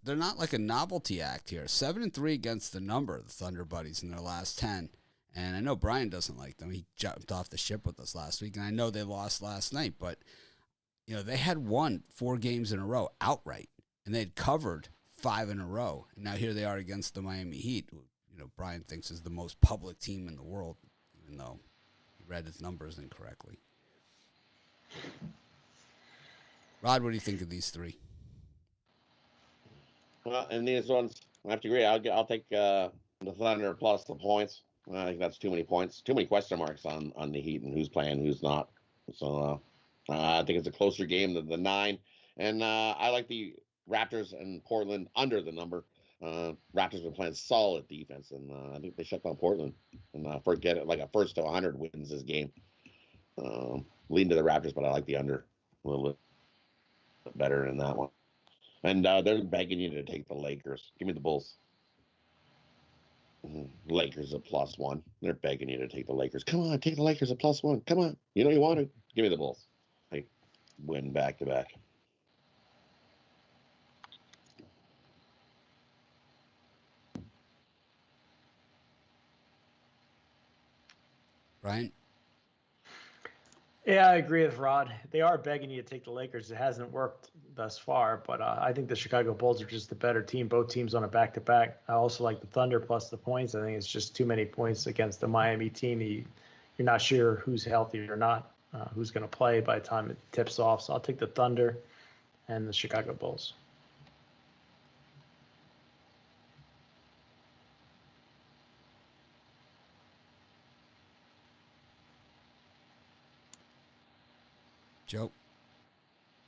they're not like a novelty act here. 7-3 against the number, the Thunder buddies, in their last 10. And I know Brian doesn't like them. He jumped off the ship with us last week, and I know they lost last night, but they had won 4 games in a row outright, and they had covered 5 in a row. And now here they are against the Miami Heat, who Brian thinks is the most public team in the world, even though he read his numbers incorrectly. Rod, what do you think of these 3? Well, and these ones, I have to agree. I'll take the Thunder plus the points. I think that's too many points, too many question marks on the Heat and who's playing, who's not. So I think it's a closer game than the 9. And I like the Raptors and Portland under the number. Raptors been playing solid defense, and I think they shut down Portland. And forget it, like a first to 100 wins this game. Lean to the Raptors, but I like the under a little bit better in that one. And they're begging you to take the Lakers. Give me the Bulls. Lakers at +1. They're begging you to take the Lakers. Come on, take the Lakers at +1. Come on. You want to. Give me the Bulls. They win back-to-back. Brian? Yeah, I agree with Rod. They are begging you to take the Lakers. It hasn't worked thus far, but I think the Chicago Bulls are just the better team. Both teams on a back-to-back. I also like the Thunder plus the points. I think it's just too many points against the Miami team. You're not sure who's healthy or not, who's going to play by the time it tips off. So I'll take the Thunder and the Chicago Bulls. Joe?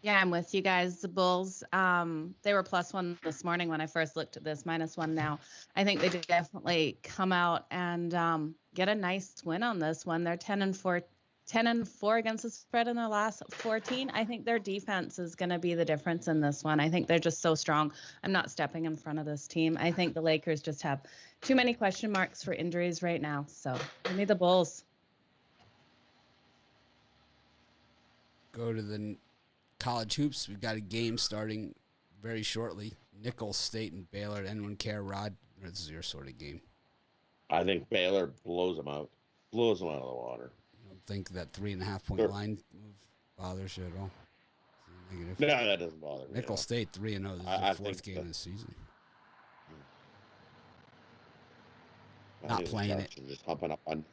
Yeah, I'm with you guys. The Bulls, they were +1 this morning when I first looked at this, -1 now. I think they definitely come out and get a nice win on this one. They're 10-4 against the spread in their last 14. I think their defense is going to be the difference in this one. I think they're just so strong. I'm not stepping in front of this team. I think the Lakers just have too many question marks for injuries right now. So give me the Bulls. Go to the college hoops. We've got a game starting very shortly. Nicholls State and Baylor. Anyone care, Rod? This is your sort of game. I think Baylor blows them out. Blows them out of the water. I don't think that 3.5-point line move bothers you at all. No, that doesn't bother me. Nicholls State 3-0. This is I the 4th game that, of the season. I Not playing it. Just humping up on.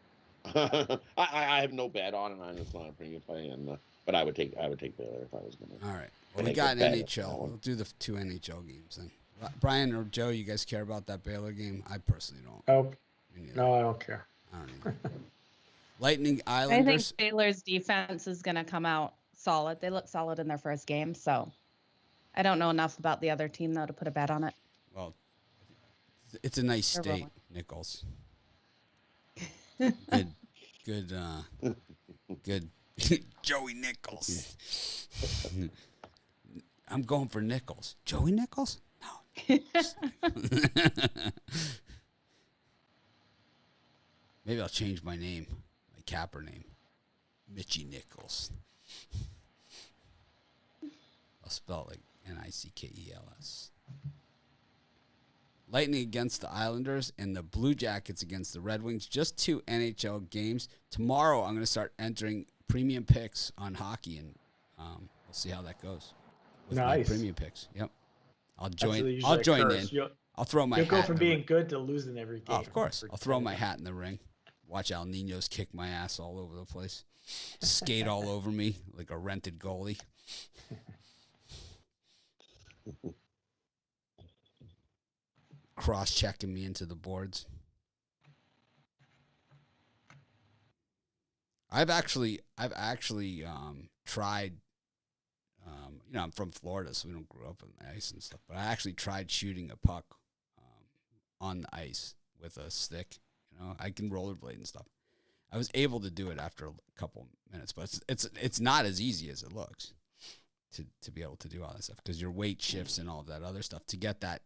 I have no bet on it. I'm just not bringing it play, but I would take Baylor if I was going to. All right. Well, we got an NHL. We'll do the 2 NHL games then. Brian or Joe, you guys care about that Baylor game? I personally don't. Nope. No, I don't care. I don't either. Lightning I Islanders. think Baylor's defense is going to come out solid. They look solid in their first game, so I don't know enough about the other team, though, to put a bet on it. Well, it's a nice They're state, rolling. Nicholls. Good. Joey Nicholls. I'm going for Nicholls. Joey Nicholls? No. Maybe I'll change my name, my capper name. Mitchie Nichols. I'll spell it like Nickels. Lightning against the Islanders and the Blue Jackets against the Red Wings. Just 2 NHL games. Tomorrow I'm going to start entering premium picks on hockey, and we'll see how that goes with my premium picks. Yep. I'll join in. I'll throw my hat. You'll go from being good to losing every game. Oh, of course. I'll throw my hat in the ring. Watch El Niños kick my ass all over the place. Skate all over me like a rented goalie. cross-checking me into the boards. I've actually tried. I'm from Florida, so we don't grow up on the ice and stuff. But I actually tried shooting a puck on the ice with a stick. I can rollerblade and stuff. I was able to do it after a couple minutes, but it's not as easy as it looks to be able to do all that stuff because your weight shifts and all of that other stuff to get that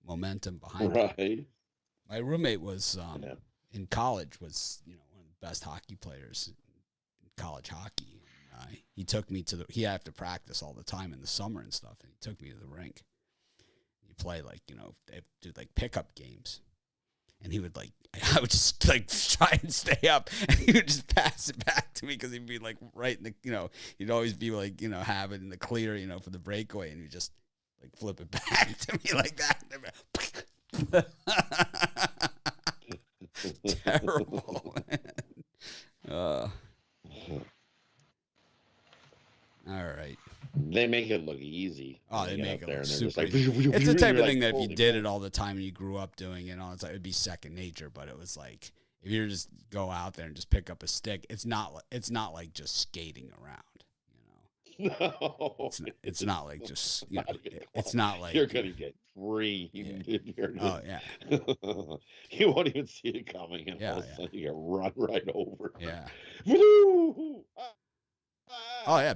momentum behind it. Right. My roommate was in college was one of the best hockey players in college hockey. He took me he had to practice all the time in the summer and stuff, and he took me to the rink. He played they do pickup games, and he would I would just try and stay up, and he would just pass it back to me because he'd be right in the he'd always be have it in the clear for the breakaway, and he'd just flip it back to me like that. Terrible. All right. They make it look easy. Oh, they make it look super easy. It's the type of thing that if you did it all the time and you grew up doing it, all the time, it'd be second nature. But it was if you just go out there and just pick up a stick, it's not like just skating around. No, it's not like just it's not like you're gonna get free. Yeah. Oh yeah. You won't even see it coming, and all of a sudden you get run right over. Yeah. Oh yeah.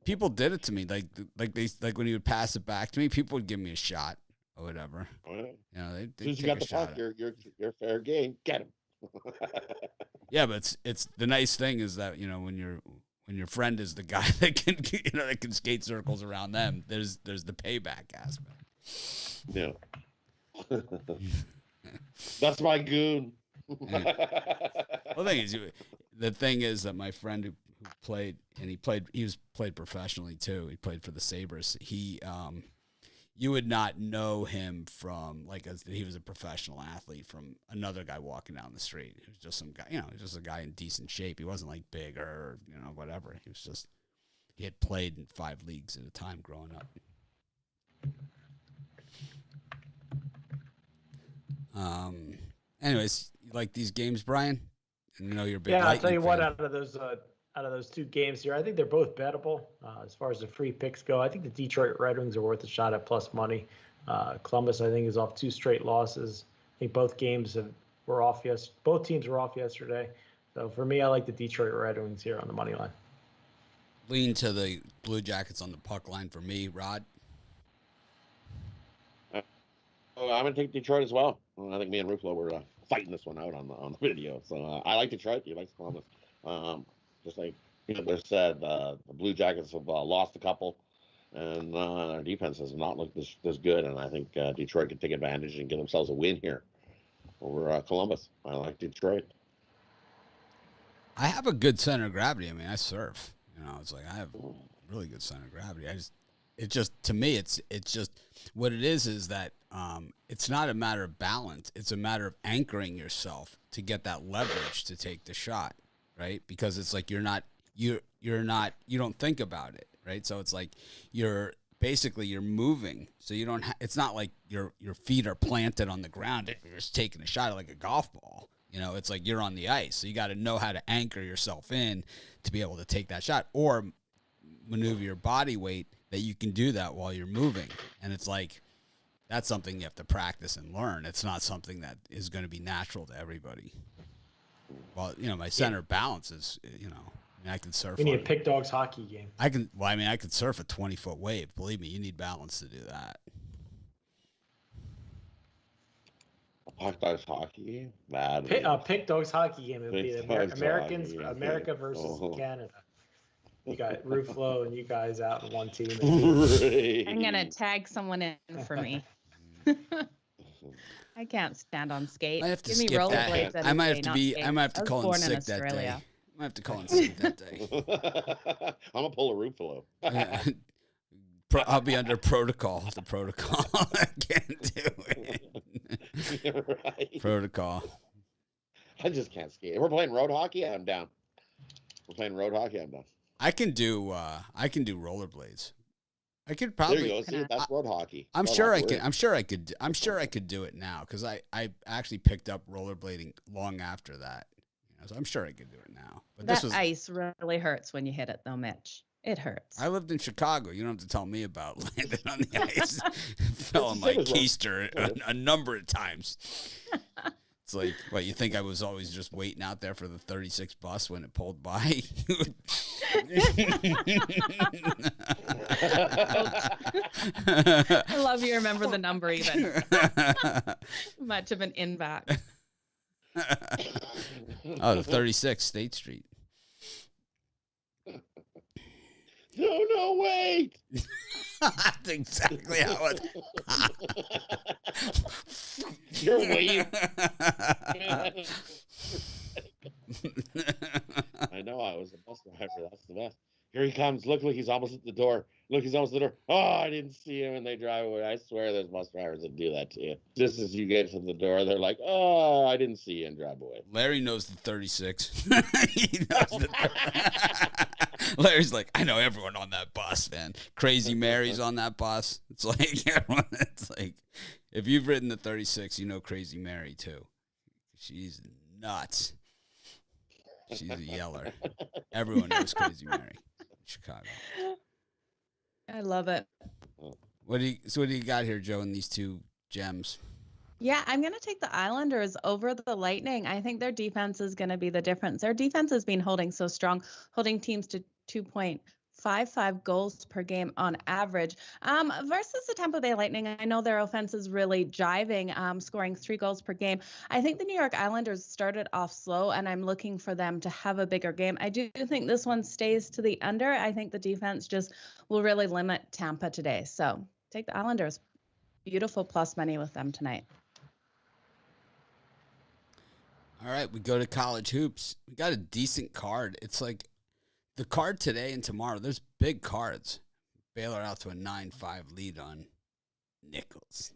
People did it to me, when he would pass it back to me, people would give me a shot or whatever. Oh, yeah. They as soon as you got the puck, you're fair game. Get him. Yeah, but it's the nice thing is that when your friend is the guy that can that can skate circles around them, there's the payback aspect. Yeah. That's my goon. Well, the thing is that my friend who played, and he played professionally too. He played for the Sabres. You would not know him from he was a professional athlete from another guy walking down the street. He was just some guy, just a guy in decent shape. He wasn't big or whatever. He had played in 5 leagues at a time growing up. Anyways, you like these games, Brian? And you're a big. Yeah, I'll tell you fan. what. Out of those 2 games here, I think they're both bettable as far as the free picks go. I think the Detroit Red Wings are worth a shot at plus money. Columbus, I think, is off 2 straight losses. I think both games were off. Both teams were off yesterday. So for me, I like the Detroit Red Wings here on the money line. Lean to the Blue Jackets on the puck line for me, Rod. I'm gonna take Detroit as well. I think me and Ruffalo were fighting this one out on the video. So I like Detroit. He likes Columbus. Just like they said, the Blue Jackets have lost a couple, and their defense has not looked this good. And I think Detroit can take advantage and get themselves a win here over Columbus. I like Detroit. I have a good center of gravity. I mean, I surf. I have really good center of gravity. To me, it's just what it is that it's not a matter of balance. It's a matter of anchoring yourself to get that leverage to take the shot, right? Because it's you don't think about it, right? So it's you're moving, so you don't. It's not like your feet are planted on the ground and you're just taking a shot like a golf ball. It's you're on the ice, so you got to know how to anchor yourself in to be able to take that shot or maneuver your body weight that you can do that while you're moving. And it's that's something you have to practice and learn. It's not something that is going to be natural to everybody. Well, my center balance is, I can surf. We need a Pick Dogs hockey game. I could surf a 20-foot wave. Believe me, you need balance to do that. Pick Dogs hockey game? Bad. Pick Dogs hockey game. It would be Americans, hockey, America versus Canada. You got Ruffalo and you guys out in one team. I'm gonna tag someone in for me. I can't stand on skate. I have to Give me skip that. rollerblades. I might have to call in sick that day. Australia. I might have to call in sick that day. I'm gonna pull a Ruffalo. I'll be under protocol. The protocol. I can't do it. Right. Protocol. I just can't skate. We're playing road hockey. I'm down. We're playing road hockey. I'm down. I can do rollerblades. I could There probably. you go. See, that's road hockey. I'm Road sure I hockey could. I'm sure I could. I'm sure I could do it now because I actually picked up rollerblading long after that. So I'm sure I could do it now. But That ice really hurts when you hit it, though, Mitch. It hurts. I lived in Chicago. You don't have to tell me about landing on the ice. Fell on my keister a number of times. It's like, what, you think I was always just waiting out there for the 36 bus when it pulled by? I love you remember the number even. Much of an in-back. Oh, the 36 State Street. No, wait. That's exactly how it. You're waiting. I know I was a bus driver. That's the best. Here he comes. Look, he's almost at the door. Look, he's almost at the door. Oh, I didn't see him, and they drive away. I swear there's bus drivers that do that to you. Just as you get to the door, they're like, oh, I didn't see you, and drive away. Larry knows the 36. He knows the Larry's like, I know everyone on that bus, man. Crazy Mary's on that bus. It's like, everyone, it's like, if you've ridden the 36, you know Crazy Mary, too. She's nuts. She's a yeller. Everyone knows Crazy Mary. Chicago. I love it. What do you got here, Joe, in these two gems? Yeah, I'm going to take the Islanders over the Lightning. I think their defense is going to be the difference. Their defense has been holding so strong, holding teams to 2.55 goals per game on average. Versus the Tampa Bay Lightning, I know their offense is really jiving, scoring 3 goals per game. I think the New York Islanders started off slow, and I'm looking for them to have a bigger game. I do think this one stays to the under. I think the defense just will really limit Tampa today. So take the Islanders. Beautiful plus money with them tonight. All right, we go to college hoops. We got a decent card. It's like the card today and tomorrow, there's big cards. Baylor out to a 9-5 lead on Nichols.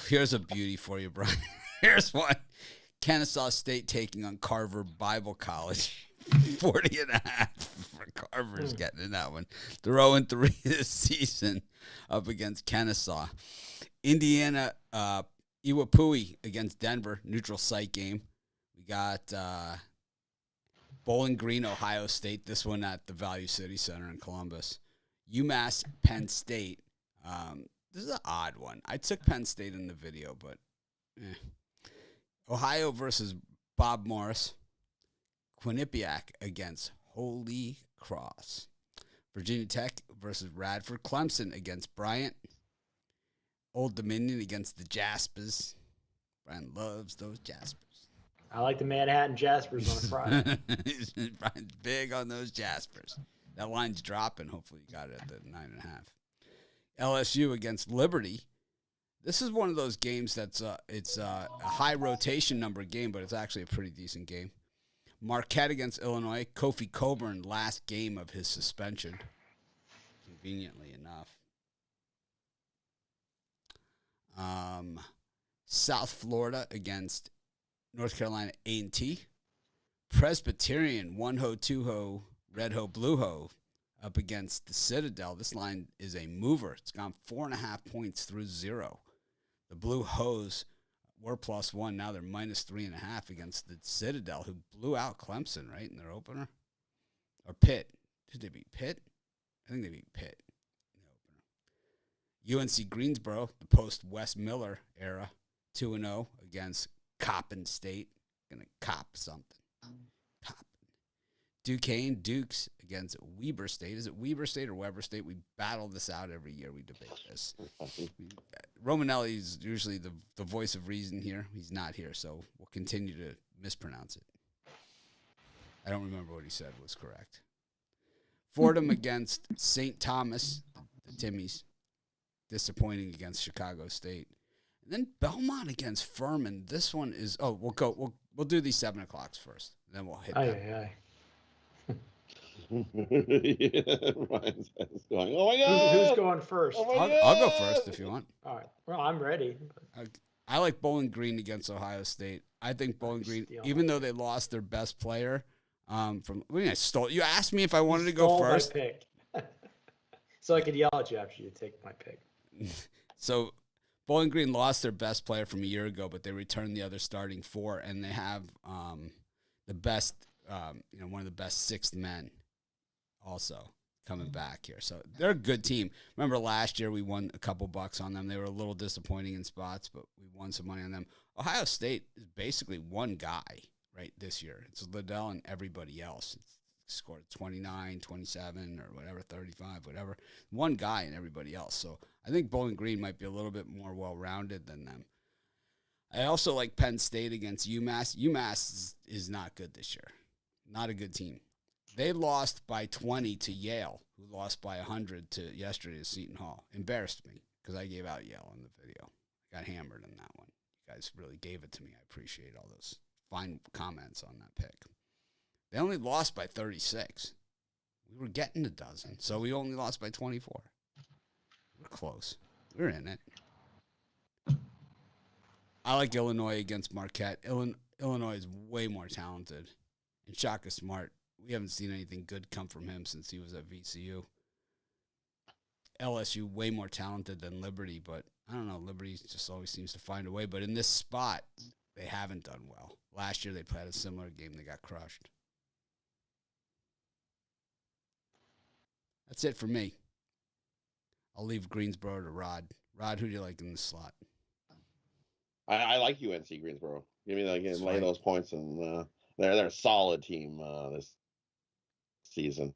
Here's a beauty for you, Brian. Here's one. Kennesaw State taking on Carver Bible College. 40.5 for Carver's getting in that one. They're 0-3 this season up against Kennesaw. Indiana, Iwapui against Denver, neutral site game. We got Bowling Green, Ohio State. This one at the Value City Center in Columbus. UMass, Penn State. This is an odd one. I took Penn State in the video, but Ohio versus Bob Morris. Quinnipiac against Holy Cross. Virginia Tech versus Radford. Clemson against Bryant. Old Dominion against the Jaspers. Brian loves those Jaspers. I like the Manhattan Jaspers on a Friday. Brian's big on those Jaspers. That line's dropping. Hopefully you got it at the 9.5. LSU against Liberty. This is one of those games that's it's a high rotation number game, but it's actually a pretty decent game. Marquette against Illinois. Kofi Coburn, last game of his suspension. Conveniently enough. South Florida against North Carolina A&T. Presbyterian, 1-ho, 2-ho, red-ho, blue-ho up against the Citadel. This line is a mover. It's gone 4.5 points through 0. The Blue Hose were +1. Now they're -3.5 against the Citadel, who blew out Clemson, right, in their opener? Or Pitt. Did they beat Pitt? I think they beat Pitt in the opener. UNC Greensboro, the post-Wes Miller era, 2-0 against Coppin State. Going to cop something. Coppin. Duquesne, Dukes against Weber State. Is it Weber State or Weber State? We battle this out every year. We debate this. Romanelli is usually the voice of reason here. He's not here, so we'll continue to mispronounce it. I don't remember what he said was correct. Fordham against St. Thomas, the Timmies. Disappointing against Chicago State. And then Belmont against Furman. This one is we'll do these 7 o'clocks first. Then we'll hit that. Ryan's going, oh my God. Who's going first? Oh I'll go first if you want. All right. Well, I'm ready. I like Bowling Green against Ohio State. I think Bowling Green, even though they lost their best player, you asked me if I wanted to go first. so I could yell at you after you take my pick. So Bowling Green lost their best player from a year ago, but they returned the other starting 4, and they have the best, one of the best sixth men also coming back here. So they're a good team. Remember last year we won a couple bucks on them. They were a little disappointing in spots, but we won some money on them. Ohio State is basically one guy right this year. It's Liddell and everybody else. It's scored 29, 27, or whatever, 35, whatever. One guy and everybody else. So I think Bowling Green might be a little bit more well-rounded than them. I also like Penn State against UMass. UMass is not good this year. Not a good team. They lost by 20 to Yale, who lost by 100 to yesterday to Seton Hall. Embarrassed me because I gave out Yale in the video. Got hammered in that one. You guys really gave it to me. I appreciate all those fine comments on that pick. They only lost by 36. We were getting a dozen, so we only lost by 24. We're close. We're in it. I like Illinois against Marquette. Illinois is way more talented. And Shaka Smart, we haven't seen anything good come from him since he was at VCU. LSU, way more talented than Liberty, but I don't know. Liberty just always seems to find a way. But in this spot, they haven't done well. Last year, they played a similar game. They got crushed. That's it for me. I'll leave Greensboro to Rod. Rod, who do you like in this slot? I like UNC Greensboro. Give me lay right. those points, and they're a solid team this season.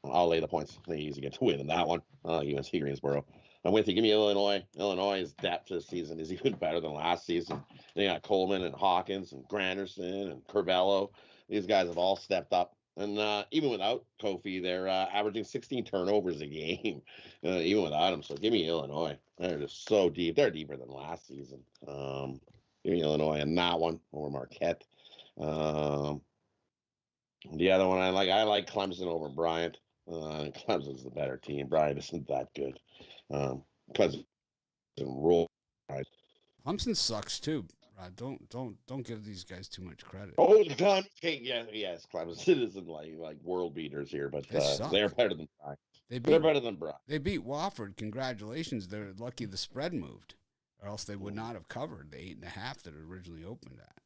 I'll lay the points. They easy get to win in that one. UNC Greensboro. I'm with you. Give me Illinois. Illinois' depth this season is even better than last season. They got Coleman and Hawkins and Granderson and Curvello. These guys have all stepped up. And even without Kofi, they're averaging 16 turnovers a game, even without him. So give me Illinois. They're just so deep. They're deeper than last season. Give me Illinois and that one over Marquette. The other one I like Clemson over Bryant. Clemson's the better team. Bryant isn't that good. Clemson roll. Clemson sucks too. Rod, don't give these guys too much credit. Oh, yes, Clemson isn't like world beaters here, but they're better than Bryant. They're better than Bryant. They beat Wofford. Congratulations. They're lucky the spread moved, or else they would not have covered the 8.5 that it originally opened at.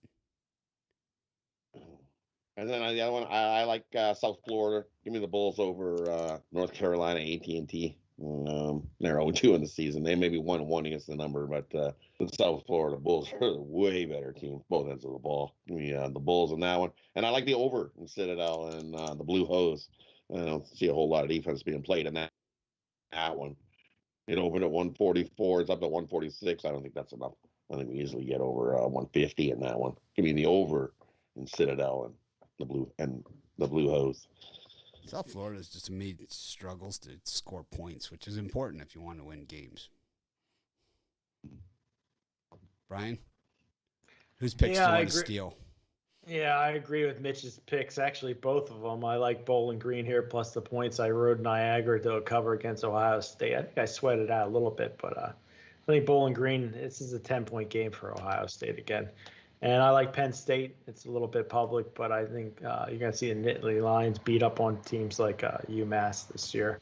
And then the other one, I like South Florida. Give me the Bulls over North Carolina AT&T. They're 0-2 in the season. They may be 1-1 against the number, but the South Florida Bulls are a way better team, both ends of the ball. Give me the Bulls in that one. And I like the over in Citadel and the Blue Hose. I don't see a whole lot of defense being played in that one. It opened at 144. It's up to 146. I don't think that's enough. I think we easily get over 150 in that one. Give me the over in Citadel and the Blue Hose. South Florida is just, to me, struggles to score points, which is important if you want to win games. Brian, whose picks do you want to steal? Yeah, I agree with Mitch's picks. Actually, both of them. I like Bowling Green here plus the points. I rode Niagara to a cover against Ohio State. I think I sweated out a little bit, but I think Bowling Green, this is a 10-point game for Ohio State again. And I like Penn State. It's a little bit public, but I think you're going to see the Nittany Lions beat up on teams like UMass this year.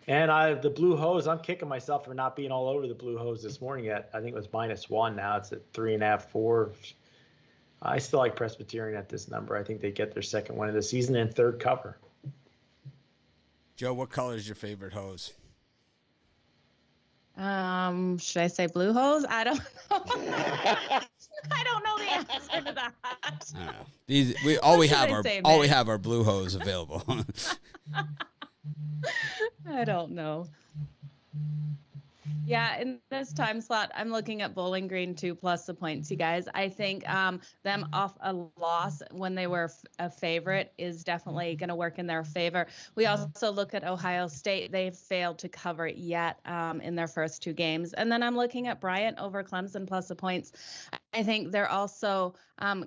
And the Blue Hose, I'm kicking myself for not being all over the Blue Hose this morning yet. I think it was -1. Now it's at 3.5, 4. I still like Presbyterian at this number. I think they get their second win of the season and third cover. Joe, what color is your favorite hose? Should I say Blue Hose? I don't know. I don't know the answer to that. I don't know. We have our Blue Hose available. I don't know. Yeah, in this time slot, I'm looking at Bowling Green 2 plus the points, you guys. I think them off a loss when they were a favorite is definitely going to work in their favor. We also look at Ohio State. They've failed to cover it yet in their first 2 games. And then I'm looking at Bryant over Clemson plus the points. I think they're also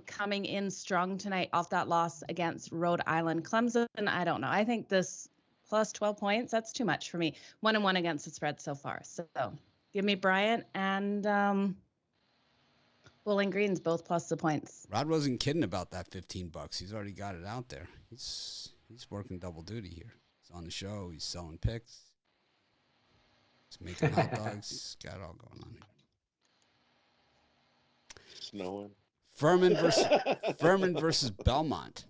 coming in strong tonight off that loss against Rhode Island. Clemson, I don't know. I think this plus 12 points, that's too much for me. 1-1 against the spread so far. So give me Bryant and Bowling Green's both plus the points. Rod wasn't kidding about that $15. He's already got it out there. He's working double duty here. He's on the show. He's selling picks. He's making hot dogs. He's got it all going on here. Snowing. Furman versus Belmont.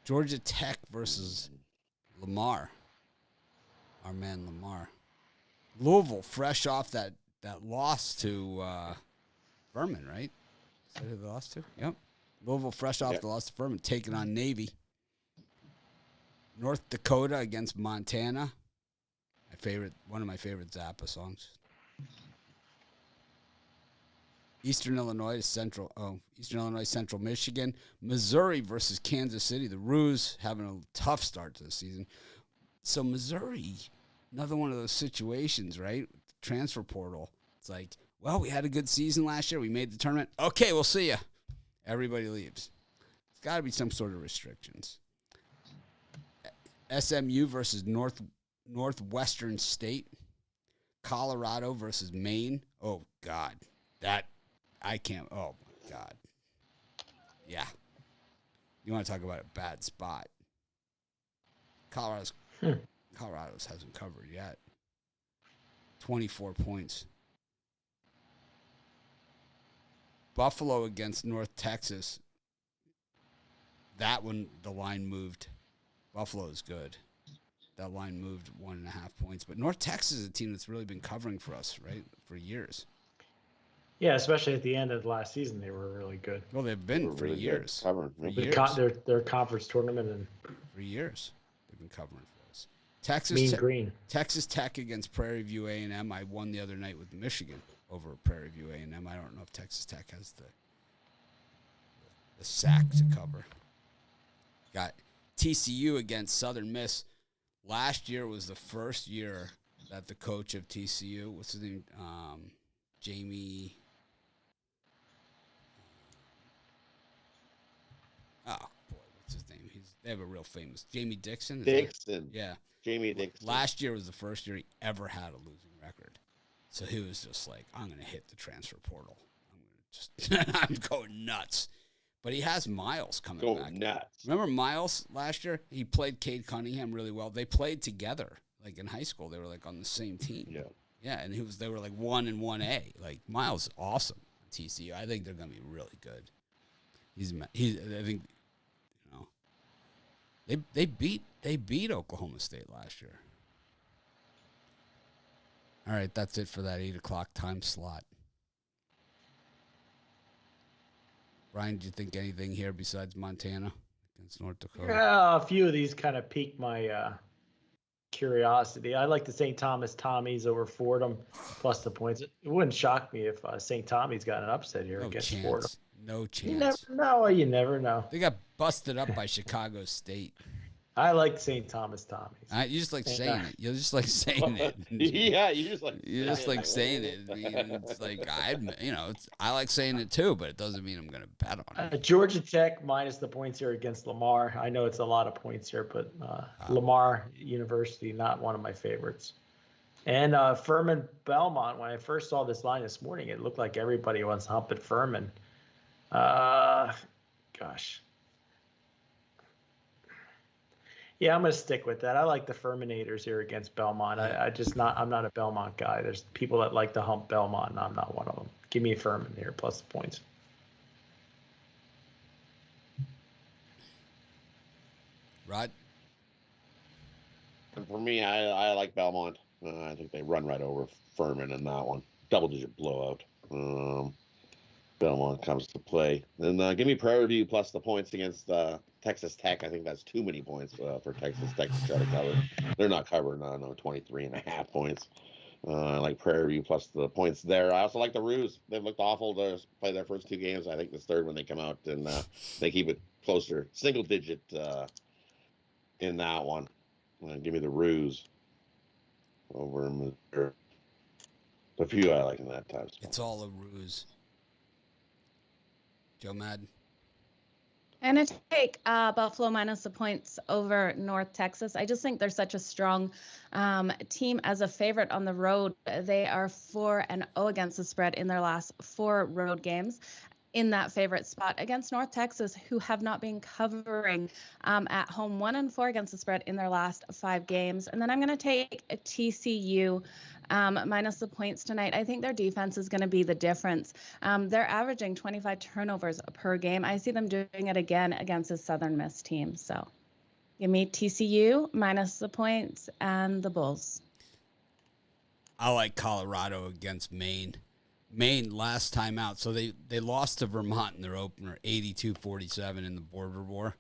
Georgia Tech versus Lamar. Our man Lamar. Louisville, fresh off that loss to Furman, right? Is that who they lost to? Yep. Louisville, fresh off the loss to Furman, taking on Navy. North Dakota against Montana. One of my favorite Zappa songs. Eastern Illinois, Central Michigan. Missouri versus Kansas City. The Roos having a tough start to the season. So Missouri, another one of those situations, right? Transfer portal. It's like, well, we had a good season last year. We made the tournament. Okay, we'll see ya. Everybody leaves. It's got to be some sort of restrictions. SMU versus Northwestern State. Colorado versus Maine. Oh, God. I can't. Oh, my God. Yeah. You want to talk about a bad spot. Colorado's hasn't covered yet. 24 points. Buffalo against North Texas. That one, the line moved. Buffalo's good. That line moved 1.5 points. But North Texas is a team that's really been covering for us, right, for years. Yeah, especially at the end of last season, they were really good. Well, they've been for really years. Covering. For years. Their conference tournament and For years, they've been covering for us. Green. Texas Tech against Prairie View A&M. I won the other night with Michigan over Prairie View A&M. I don't know if Texas Tech has the sack to cover. Got TCU against Southern Miss. Last year was the first year that the coach of TCU, what's his name, Jamie. Oh boy, what's his name? They have a real famous Jamie Dixon. Yeah. Jamie Dixon. Last year was the first year he ever had a losing record. So he was just like, I'm going to hit the transfer portal. I'm going nuts. But he has Miles coming back. Nuts. Remember Miles last year? He played Cade Cunningham really well. They played together. Like in high school, they were like on the same team. Yeah. Yeah, and they were like 1 and 1A. Like Miles is awesome at TCU. I think they're going to be really good. I think they beat Oklahoma State last year. All right, that's it for that 8:00 time slot. Brian, do you think anything here besides Montana against North Dakota? Yeah, a few of these kind of piqued my curiosity. I like the St. Thomas Tommies over Fordham plus the points. It wouldn't shock me if St. Tommy's got an upset here against Fordham. No chance. You never know. You never know. They got busted up by Chicago State. I like St. Thomas Tommies. You just like saying it. You just like saying it. Yeah, you just like saying it. I mean, it's like I like saying it too, but it doesn't mean I'm going to bet on it. Georgia Tech minus the points here against Lamar. I know it's a lot of points here, but Lamar University, not one of my favorites. And Furman Belmont. When I first saw this line this morning, it looked like everybody wants to hump at Furman. Gosh. Yeah, I'm going to stick with that. I like the Furminators here against Belmont. I'm not a Belmont guy. There's people that like to hump Belmont, and I'm not one of them. Give me a Furman here plus the points. Rod? And for me, I like Belmont. I think they run right over Furman in that one. Double-digit blowout. Belmont comes to play. Then give me Prairie View plus the points against Texas Tech. I think that's too many points for Texas Tech to try to cover. They're not covering, 23.5 points. I like Prairie View plus the points there. I also like the Roos. They've looked awful to play their first two games. I think this third one they come out and they keep it closer, single digit in that one. Give me the Roos over Missouri. A few I like in that time. It's all a ruse. Joe Madden. I'm going to take Buffalo minus the points over North Texas. I just think they're such a strong team as a favorite on the road. They are 4-0 against the spread in their last 4 road games. in that favorite spot against North Texas, who have not been covering at home, 1-4 against the spread in their last 5 games. And then I'm going to take a TCU minus the points tonight. I think their defense is going to be the difference. They're averaging 25 turnovers per game. I see them doing it again against a Southern Miss team. So give me TCU minus the points and the Bulls. I like Colorado against Maine. Maine last time out, so they lost to Vermont in their opener, 82-47 in the border war.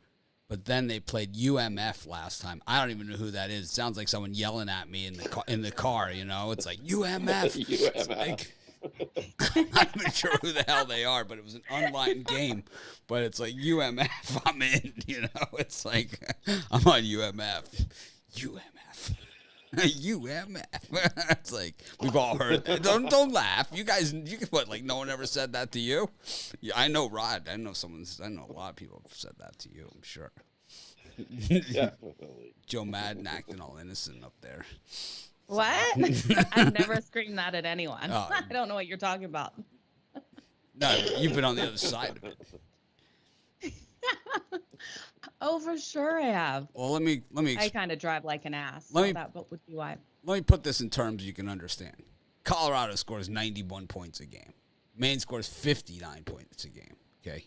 But then they played UMF last time. I don't even know who that is. It sounds like someone yelling at me in the car. You know, it's like UMF. It's like, I'm not even sure who the hell they are, but it was an online game. But it's like UMF. I'm in. You know, it's like I'm on UMF. UMF. UMF. It's like we've all heard that. Don't laugh. You guys, what? Like no one ever said that to you? Yeah, I know Rod. I know a lot of people have said that to you. I'm sure. Definitely. Joe Madden acting all innocent up there. What? I've never screamed that at anyone. Oh. I don't know what you're talking about. No, you've been on the other side of it. Oh, for sure I have. Well, let me. I kind of drive like an ass. That would be why. Let me put this in terms you can understand. Colorado scores 91 points a game. Maine scores 59 points a game. Okay,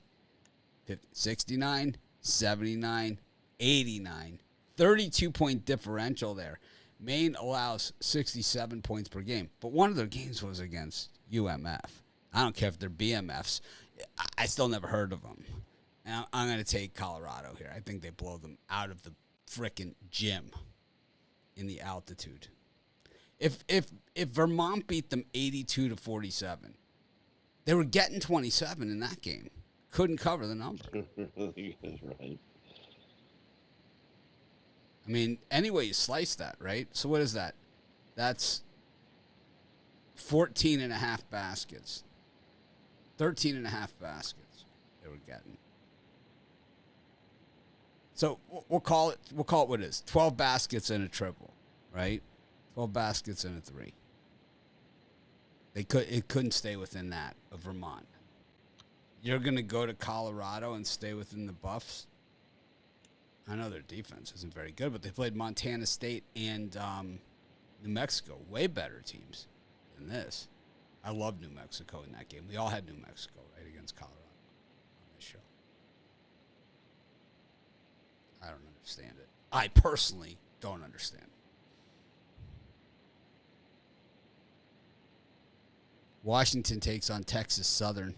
69, 79, 89, 32-point differential there. Maine allows 67 points per game, but one of their games was against UMF. I don't care if they're BMFs. I still never heard of them. And I'm going to take Colorado here. I think they blow them out of the frickin' gym in the altitude. If Vermont beat them 82-47, they were getting 27 in that game. Couldn't cover the number. That's right. I mean, anyway you slice that, right? So what is that? That's 14 and a half baskets. 13 and a half baskets they were getting. So we'll call it what it is. 12 baskets and a triple, right? 12 baskets and a 3. It couldn't stay within that of Vermont. You're going to go to Colorado and stay within the Buffs? I know their defense isn't very good, but they played Montana State and New Mexico, way better teams than this. I love New Mexico in that game. We all had New Mexico, right, against Colorado on this show. I don't understand it. I personally don't understand it. Washington takes on Texas Southern.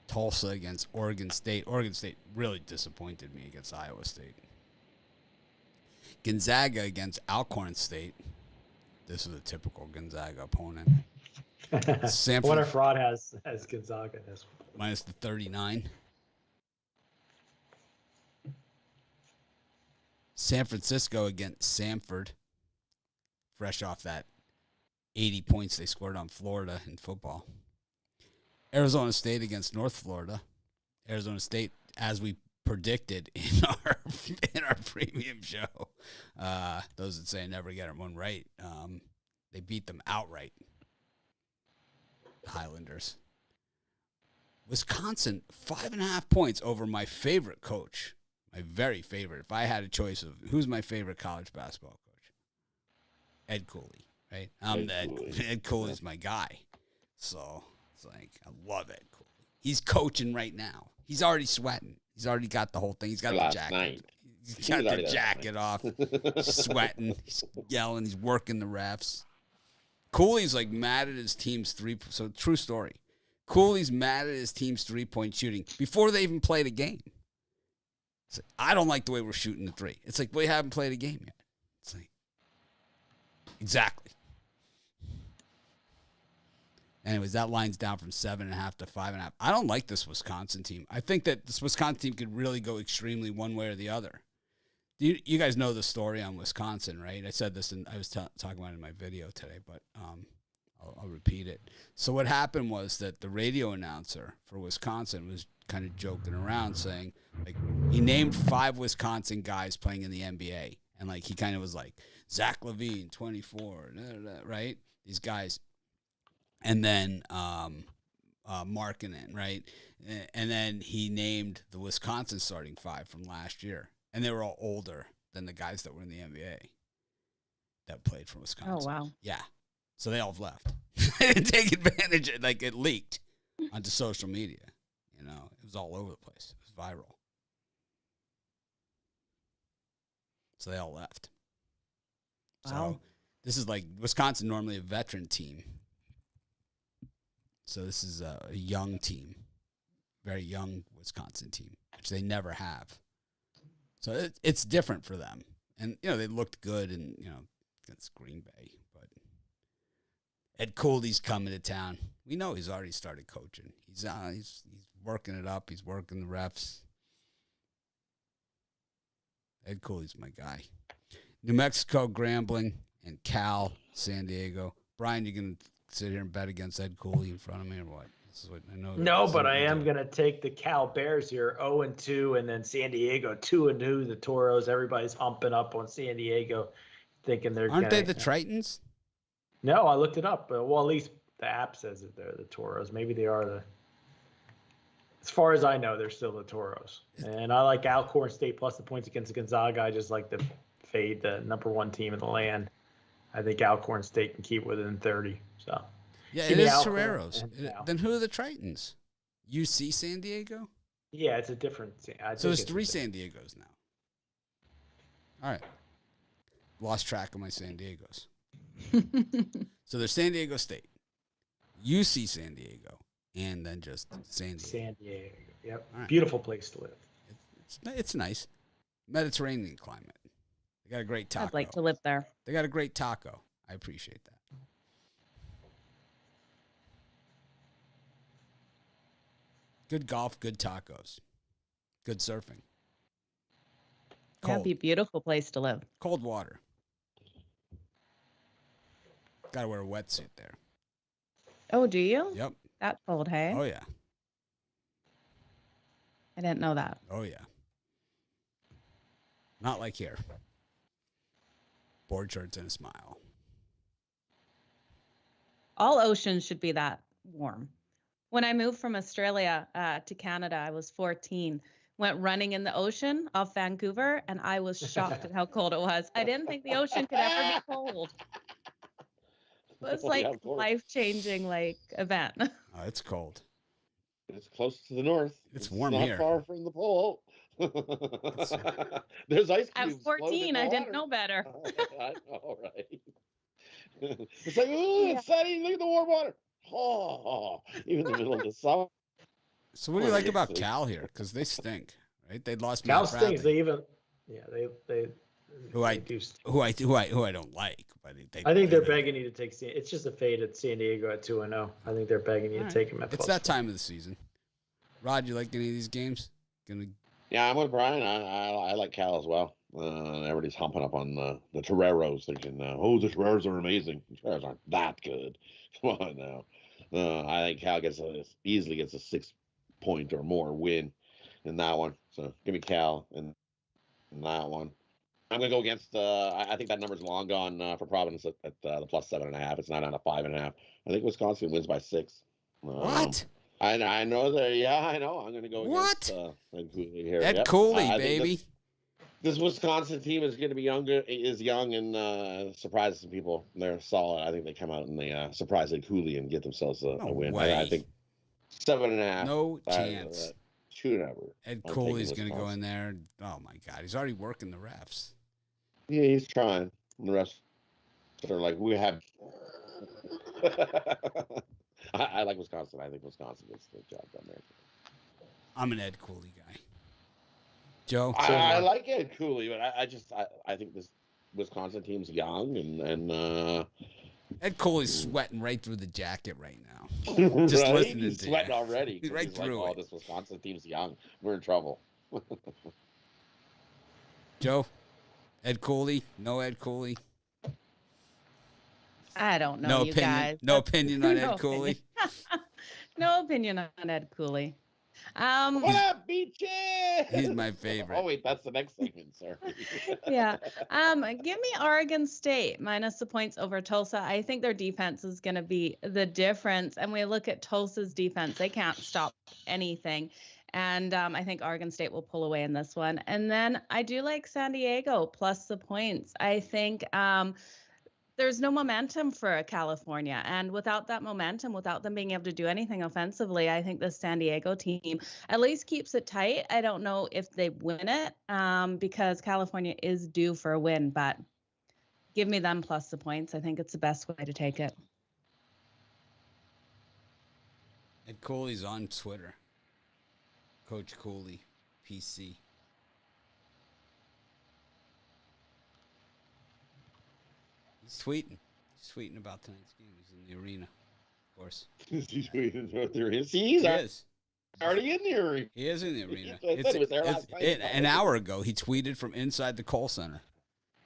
Tulsa against Oregon State. Oregon State really disappointed me against Iowa State. Gonzaga against Alcorn State. This is a typical Gonzaga opponent. Sanford, what if Rod has Gonzaga in this one? Minus the 39. San Francisco against Samford. Fresh off that 80 points they scored on Florida in football. Arizona State against North Florida. Arizona State, as we predicted in our premium show, those that say I never get one right, they beat them outright. The Highlanders. Wisconsin, 5.5 points over my favorite coach, my very favorite. If I had a choice of who's my favorite college basketball coach, Ed Cooley, right? Ed Cooley's my guy, so. It's like, I love it. Cool. He's coaching right now. He's already sweating. He's already got the whole thing. He's got the jacket. Night. He's got the jacket off. He's sweating. He's yelling. He's working the refs. Cooley's like mad at his team's so true story. Cooley's mad at his team's 3-point shooting before they even played a game. It's like, I don't like the way we're shooting the 3. It's like, we haven't played a game yet. It's like, exactly. Anyways, that line's down from 7.5 to 5.5. I don't like this Wisconsin team. I think that this Wisconsin team could really go extremely one way or the other. You guys know the story on Wisconsin, right? I said this, and I was talking about it in my video today, but I'll repeat it. So what happened was that the radio announcer for Wisconsin was kind of joking around, saying, like, he named 5 Wisconsin guys playing in the NBA, and like he kind of was like, Zach LaVine, 24, right? These guys. And then Markkinen, right? And then he named the Wisconsin starting 5 from last year, and they were all older than the guys that were in the NBA that played for Wisconsin. Oh, wow. Yeah. So they all have left. They didn't take advantage of it. Like, it leaked onto social media. You know, it was all over the place. It was viral. So they all left. Wow. So this is like Wisconsin, normally a veteran team. So this is a young team, very young Wisconsin team, which they never have. So it's different for them. And, you know, they looked good and, you know, against Green Bay. But Ed Cooley's coming to town. We know he's already started coaching. He's working it up. He's working the refs. Ed Cooley's my guy. New Mexico, Grambling, and Cal, San Diego. Brian, you going to sit here and bet against Ed Cooley in front of me or what? This is what I know. No, but I am going to take the Cal Bears here, 0-2, and then San Diego, 2-2. The Toros, everybody's humping up on San Diego, thinking they're Aren't they the Tritons? No, I looked it up. Well, at least the app says that they're the Toros. Maybe they are the. As far as I know, they're still the Toros. And I like Alcorn State plus the points against Gonzaga. I just like to fade the number 1 team in the land. I think Alcorn State can keep within 30. So yeah, give it me is Alcorn Toreros. and Then who are the Tritons? UC San Diego? yeah, it's a different. So there's 3 San Diegos now. All right. Lost track of my San Diegos. So there's San Diego State, UC San Diego, and then just San Diego. San Diego. Yep. All right. Beautiful place to live. It's nice. Mediterranean climate. They got a great taco. I'd like to live there. They got a great taco. I appreciate that. Good golf, good tacos, good surfing. That'd be a beautiful place to live. Cold water. Got to wear a wetsuit there. Oh, do you? Yep. That's cold, hey? Oh, yeah. I didn't know that. Oh, yeah. Not like here. Board shorts and a smile. All oceans should be that warm. When I moved from Australia to Canada, I was 14, went running in the ocean off Vancouver, and I was shocked at how cold it was. I didn't think the ocean could ever be cold. It was like life-changing event. Oh, it's cold. It's close to the north. It's warm not here. Far from the pole. There's ice cubes. At 14, I didn't know better. I know, right? It's like, ooh, it's sunny. Look at the warm water. Oh, even in the middle of the summer. So what do you like about Cal here? Because they stink, right? They lost Cal Matt stinks. Bradley, They even, yeah, they who I do stink. who I don't like, but I think they're begging you to take. It's just a fade at San Diego at 2-0. I think they're begging you to take them at. It's that time of the season. Rod, you like any of these games? Yeah, I'm with Brian. I like Cal as well. Everybody's humping up on the Toreros, thinking, the Toreros are amazing. The Toreros aren't that good. Come on now. I think Cal easily gets a 6-point or more win in that one. So give me Cal in that one. I'm gonna go against. I think that number's long gone for Providence at the plus 7.5. It's not on a 5.5. I think Wisconsin wins by 6. What? I know that. Yeah, I know. I'm gonna go against Ed Cooley here. Ed Cooley, baby. This Wisconsin team is going to be young and surprise some people. They're solid. I think they come out and they surprise Ed Cooley and get themselves a win. I think 7.5. No chance. Shoot ever. Ed Cooley's going to go in there. Oh my God, he's already working the refs. Yeah, he's trying. And the refs are like, we have. I like Wisconsin. I think Wisconsin gets the job done there. I'm an Ed Cooley guy. Joe? I like Ed Cooley, but I think this Wisconsin team's young and Ed Cooley's sweating right through the jacket right now. Just right? listening He's to sweating you. already. He's right he's through like, it. Oh, this Wisconsin team's young. We're in trouble. Joe? Ed Cooley? No Ed Cooley? I don't know, No you opinion. guys. No opinion on No Ed Cooley? No opinion on Ed Cooley. What up, Beaches? He's my favorite. Oh wait, that's the next segment. Sorry. Yeah. Give me Oregon State minus the points over Tulsa. I think their defense is going to be the difference. And we look at Tulsa's defense; they can't stop anything. And I think Oregon State will pull away in this one. And then I do like San Diego plus the points. I think there's no momentum for California. And without that momentum, without them being able to do anything offensively, I think the San Diego team at least keeps it tight. I don't know if they win it because California is due for a win, but give me them plus the points. I think it's the best way to take it. Ed Cooley's on Twitter. Coach Cooley, PC. He's tweeting about tonight's game. He's in the arena, of course. He's tweeting about the arena. See, he's already in the arena. He is in the arena. He was there last night. An hour ago, he tweeted from inside the Kohl Center.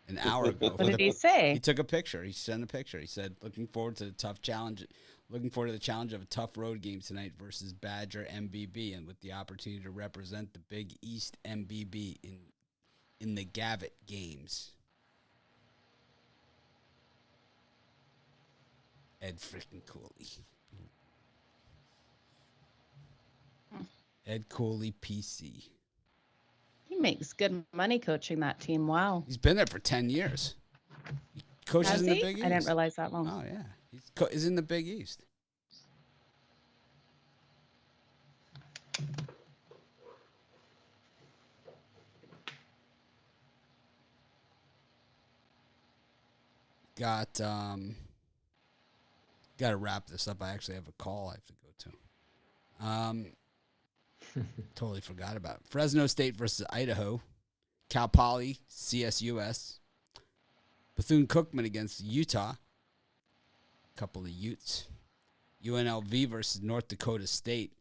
An hour ago. What did he say? He took a picture. He sent a picture. He said, looking forward to the tough challenge. Looking forward to the challenge of a tough road game tonight versus Badger MBB, and with the opportunity to represent the Big East MBB in the Gavitt games. Ed freaking Cooley. Ed Cooley, PC. He makes good money coaching that team. Wow. He's been there for 10 years. He coaches Has in the he? Big East. I didn't realize that long. Oh, yeah. He's in the Big East. Got to wrap this up. I actually have a call I have to go to. Totally forgot about it. Fresno State versus Idaho. Cal Poly, CSUS. Bethune-Cookman against Utah. Couple of Utes. UNLV versus North Dakota State.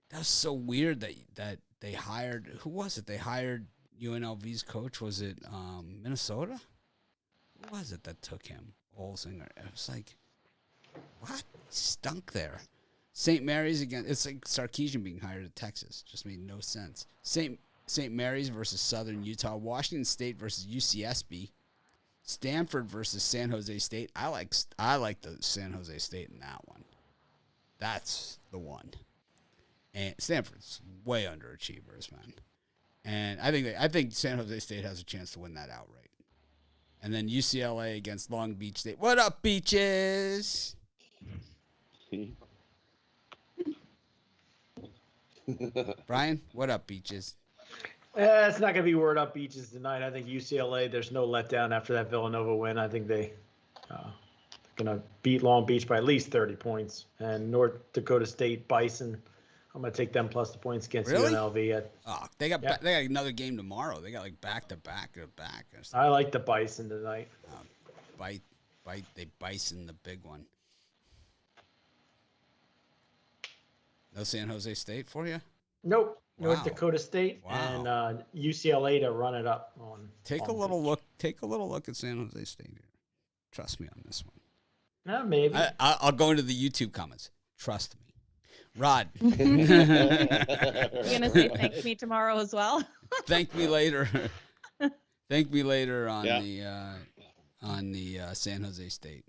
That was so weird that they hired. Who was it? They hired UNLV's coach. Was it Minnesota? Who was it that took him? Olsinger. It was like, what? He stunk there. St. Mary's again. It's like Sarkisian being hired at Texas. Just made no sense. St. Mary's versus Southern Utah. Washington State versus UCSB. Stanford versus San Jose State. I like the San Jose State in that one. That's the one. And Stanford's way underachievers, man. And I think San Jose State has a chance to win that outright. And then UCLA against Long Beach State. What up, Beaches? Brian, what up, Beaches? It's not going to be word up Beaches tonight. I think UCLA, there's no letdown after that Villanova win. I think they're going to beat Long Beach by at least 30 points. And North Dakota State Bison, I'm going to take them plus the points against UNLV. They got another game tomorrow. They got like back-to-back. I like the Bison tonight. They Bison the big one. No San Jose State for you? Nope. Wow. North Dakota State and UCLA to run it up on. Take a little look at San Jose State here. Trust me on this one. Maybe. I'll go into the YouTube comments. Trust me. Rod. You're gonna say thank me tomorrow as well? Thank me later. Thank me later on the San Jose State.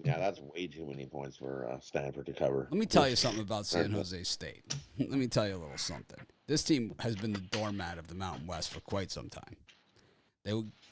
Yeah, that's way too many points for Stanford to cover. Let me tell you something about San Jose State. Let me tell you a little something. This team has been the doormat of the Mountain West for quite some time.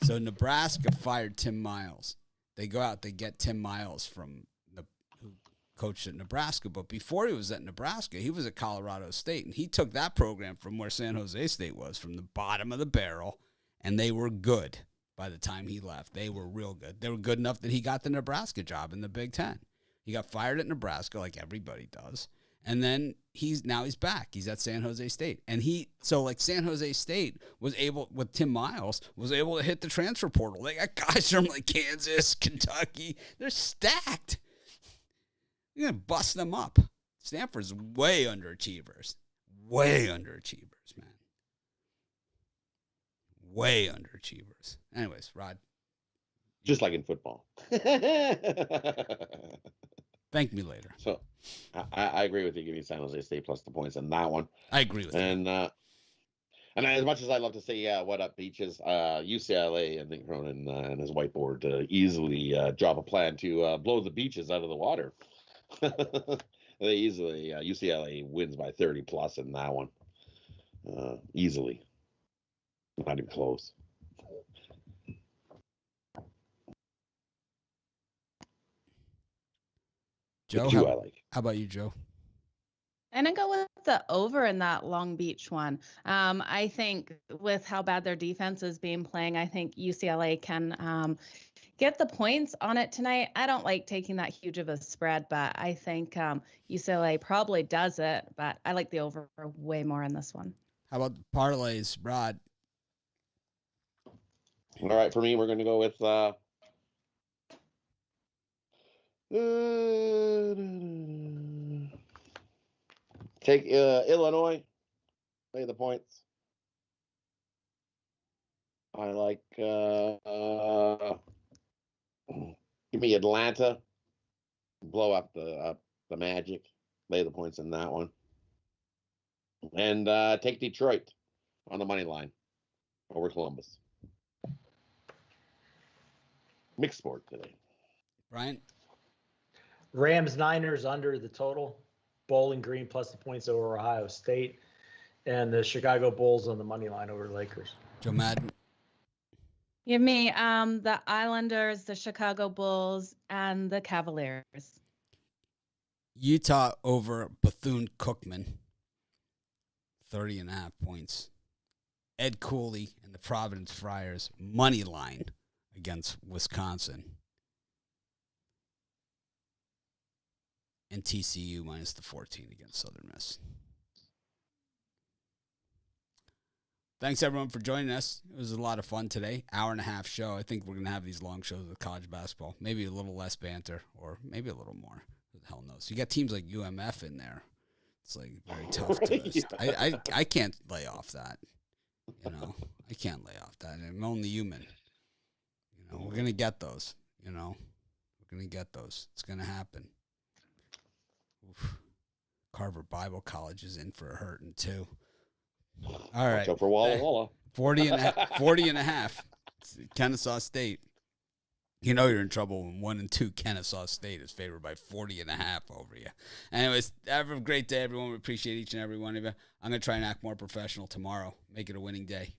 So Nebraska fired Tim Miles. They go out, they get Tim Miles who coached at Nebraska. But before he was at Nebraska, he was at Colorado State. And he took that program from where San Jose State was, from the bottom of the barrel, and they were good. By the time he left, they were real good. They were good enough that he got the Nebraska job in the Big Ten. He got fired at Nebraska like everybody does. And then he's back. He's at San Jose State. And San Jose State was able, with Tim Miles, was able to hit the transfer portal. They got guys from like Kansas, Kentucky. They're stacked. You're going to bust them up. Stanford's way underachievers. Way underachievers, man. Way underachievers. Anyways, Rod. Just like in football. Thank me later. So I agree with you. Give me San Jose State plus the points in that one. I agree with you. And as much as I love to say, what up, Beaches, UCLA, I think Cronin and his whiteboard easily drop a plan to blow the Beaches out of the water. They easily, UCLA wins by 30 plus in that one. Easily. Not even close. Joe, how about you, Joe? I'm going to go with the over in that Long Beach one. I think with how bad their defense is being playing, I think UCLA can get the points on it tonight. I don't like taking that huge of a spread, but I think UCLA probably does it, but I like the over way more in this one. How about the parlays, Rod? All right, for me, we're going to go with take Illinois, play the points. I like give me Atlanta, blow up the Magic, lay the points in that one, and take Detroit on the money line over Columbus. Mixed sport today. Brian? Rams Niners under the total. Bowling Green plus the points over Ohio State. And the Chicago Bulls on the money line over Lakers. Joe Madden? Give me the Islanders, the Chicago Bulls, and the Cavaliers. Utah over Bethune-Cookman. 30.5 points. Ed Cooley and the Providence Friars money line against Wisconsin. And TCU minus the 14 against Southern Miss. Thanks, everyone, for joining us. It was a lot of fun today. Hour and a half show. I think we're going to have these long shows with college basketball. Maybe a little less banter or maybe a little more. Who the hell knows? You got teams like UMF in there. It's like very tough to I can't lay off that. You know, I can't lay off that. I'm only human. You know, we're going to get those. You know, we're going to get those. It's going to happen. Oof. Carver Bible College is in for a hurting too. All right. Watch out for Walla Walla. 40 and a half. Kennesaw State. You know you're in trouble when 1 and 2 Kennesaw State is favored by 40 and a half over you. Anyways, have a great day, everyone. We appreciate each and every one of you. I'm going to try and act more professional tomorrow. Make it a winning day.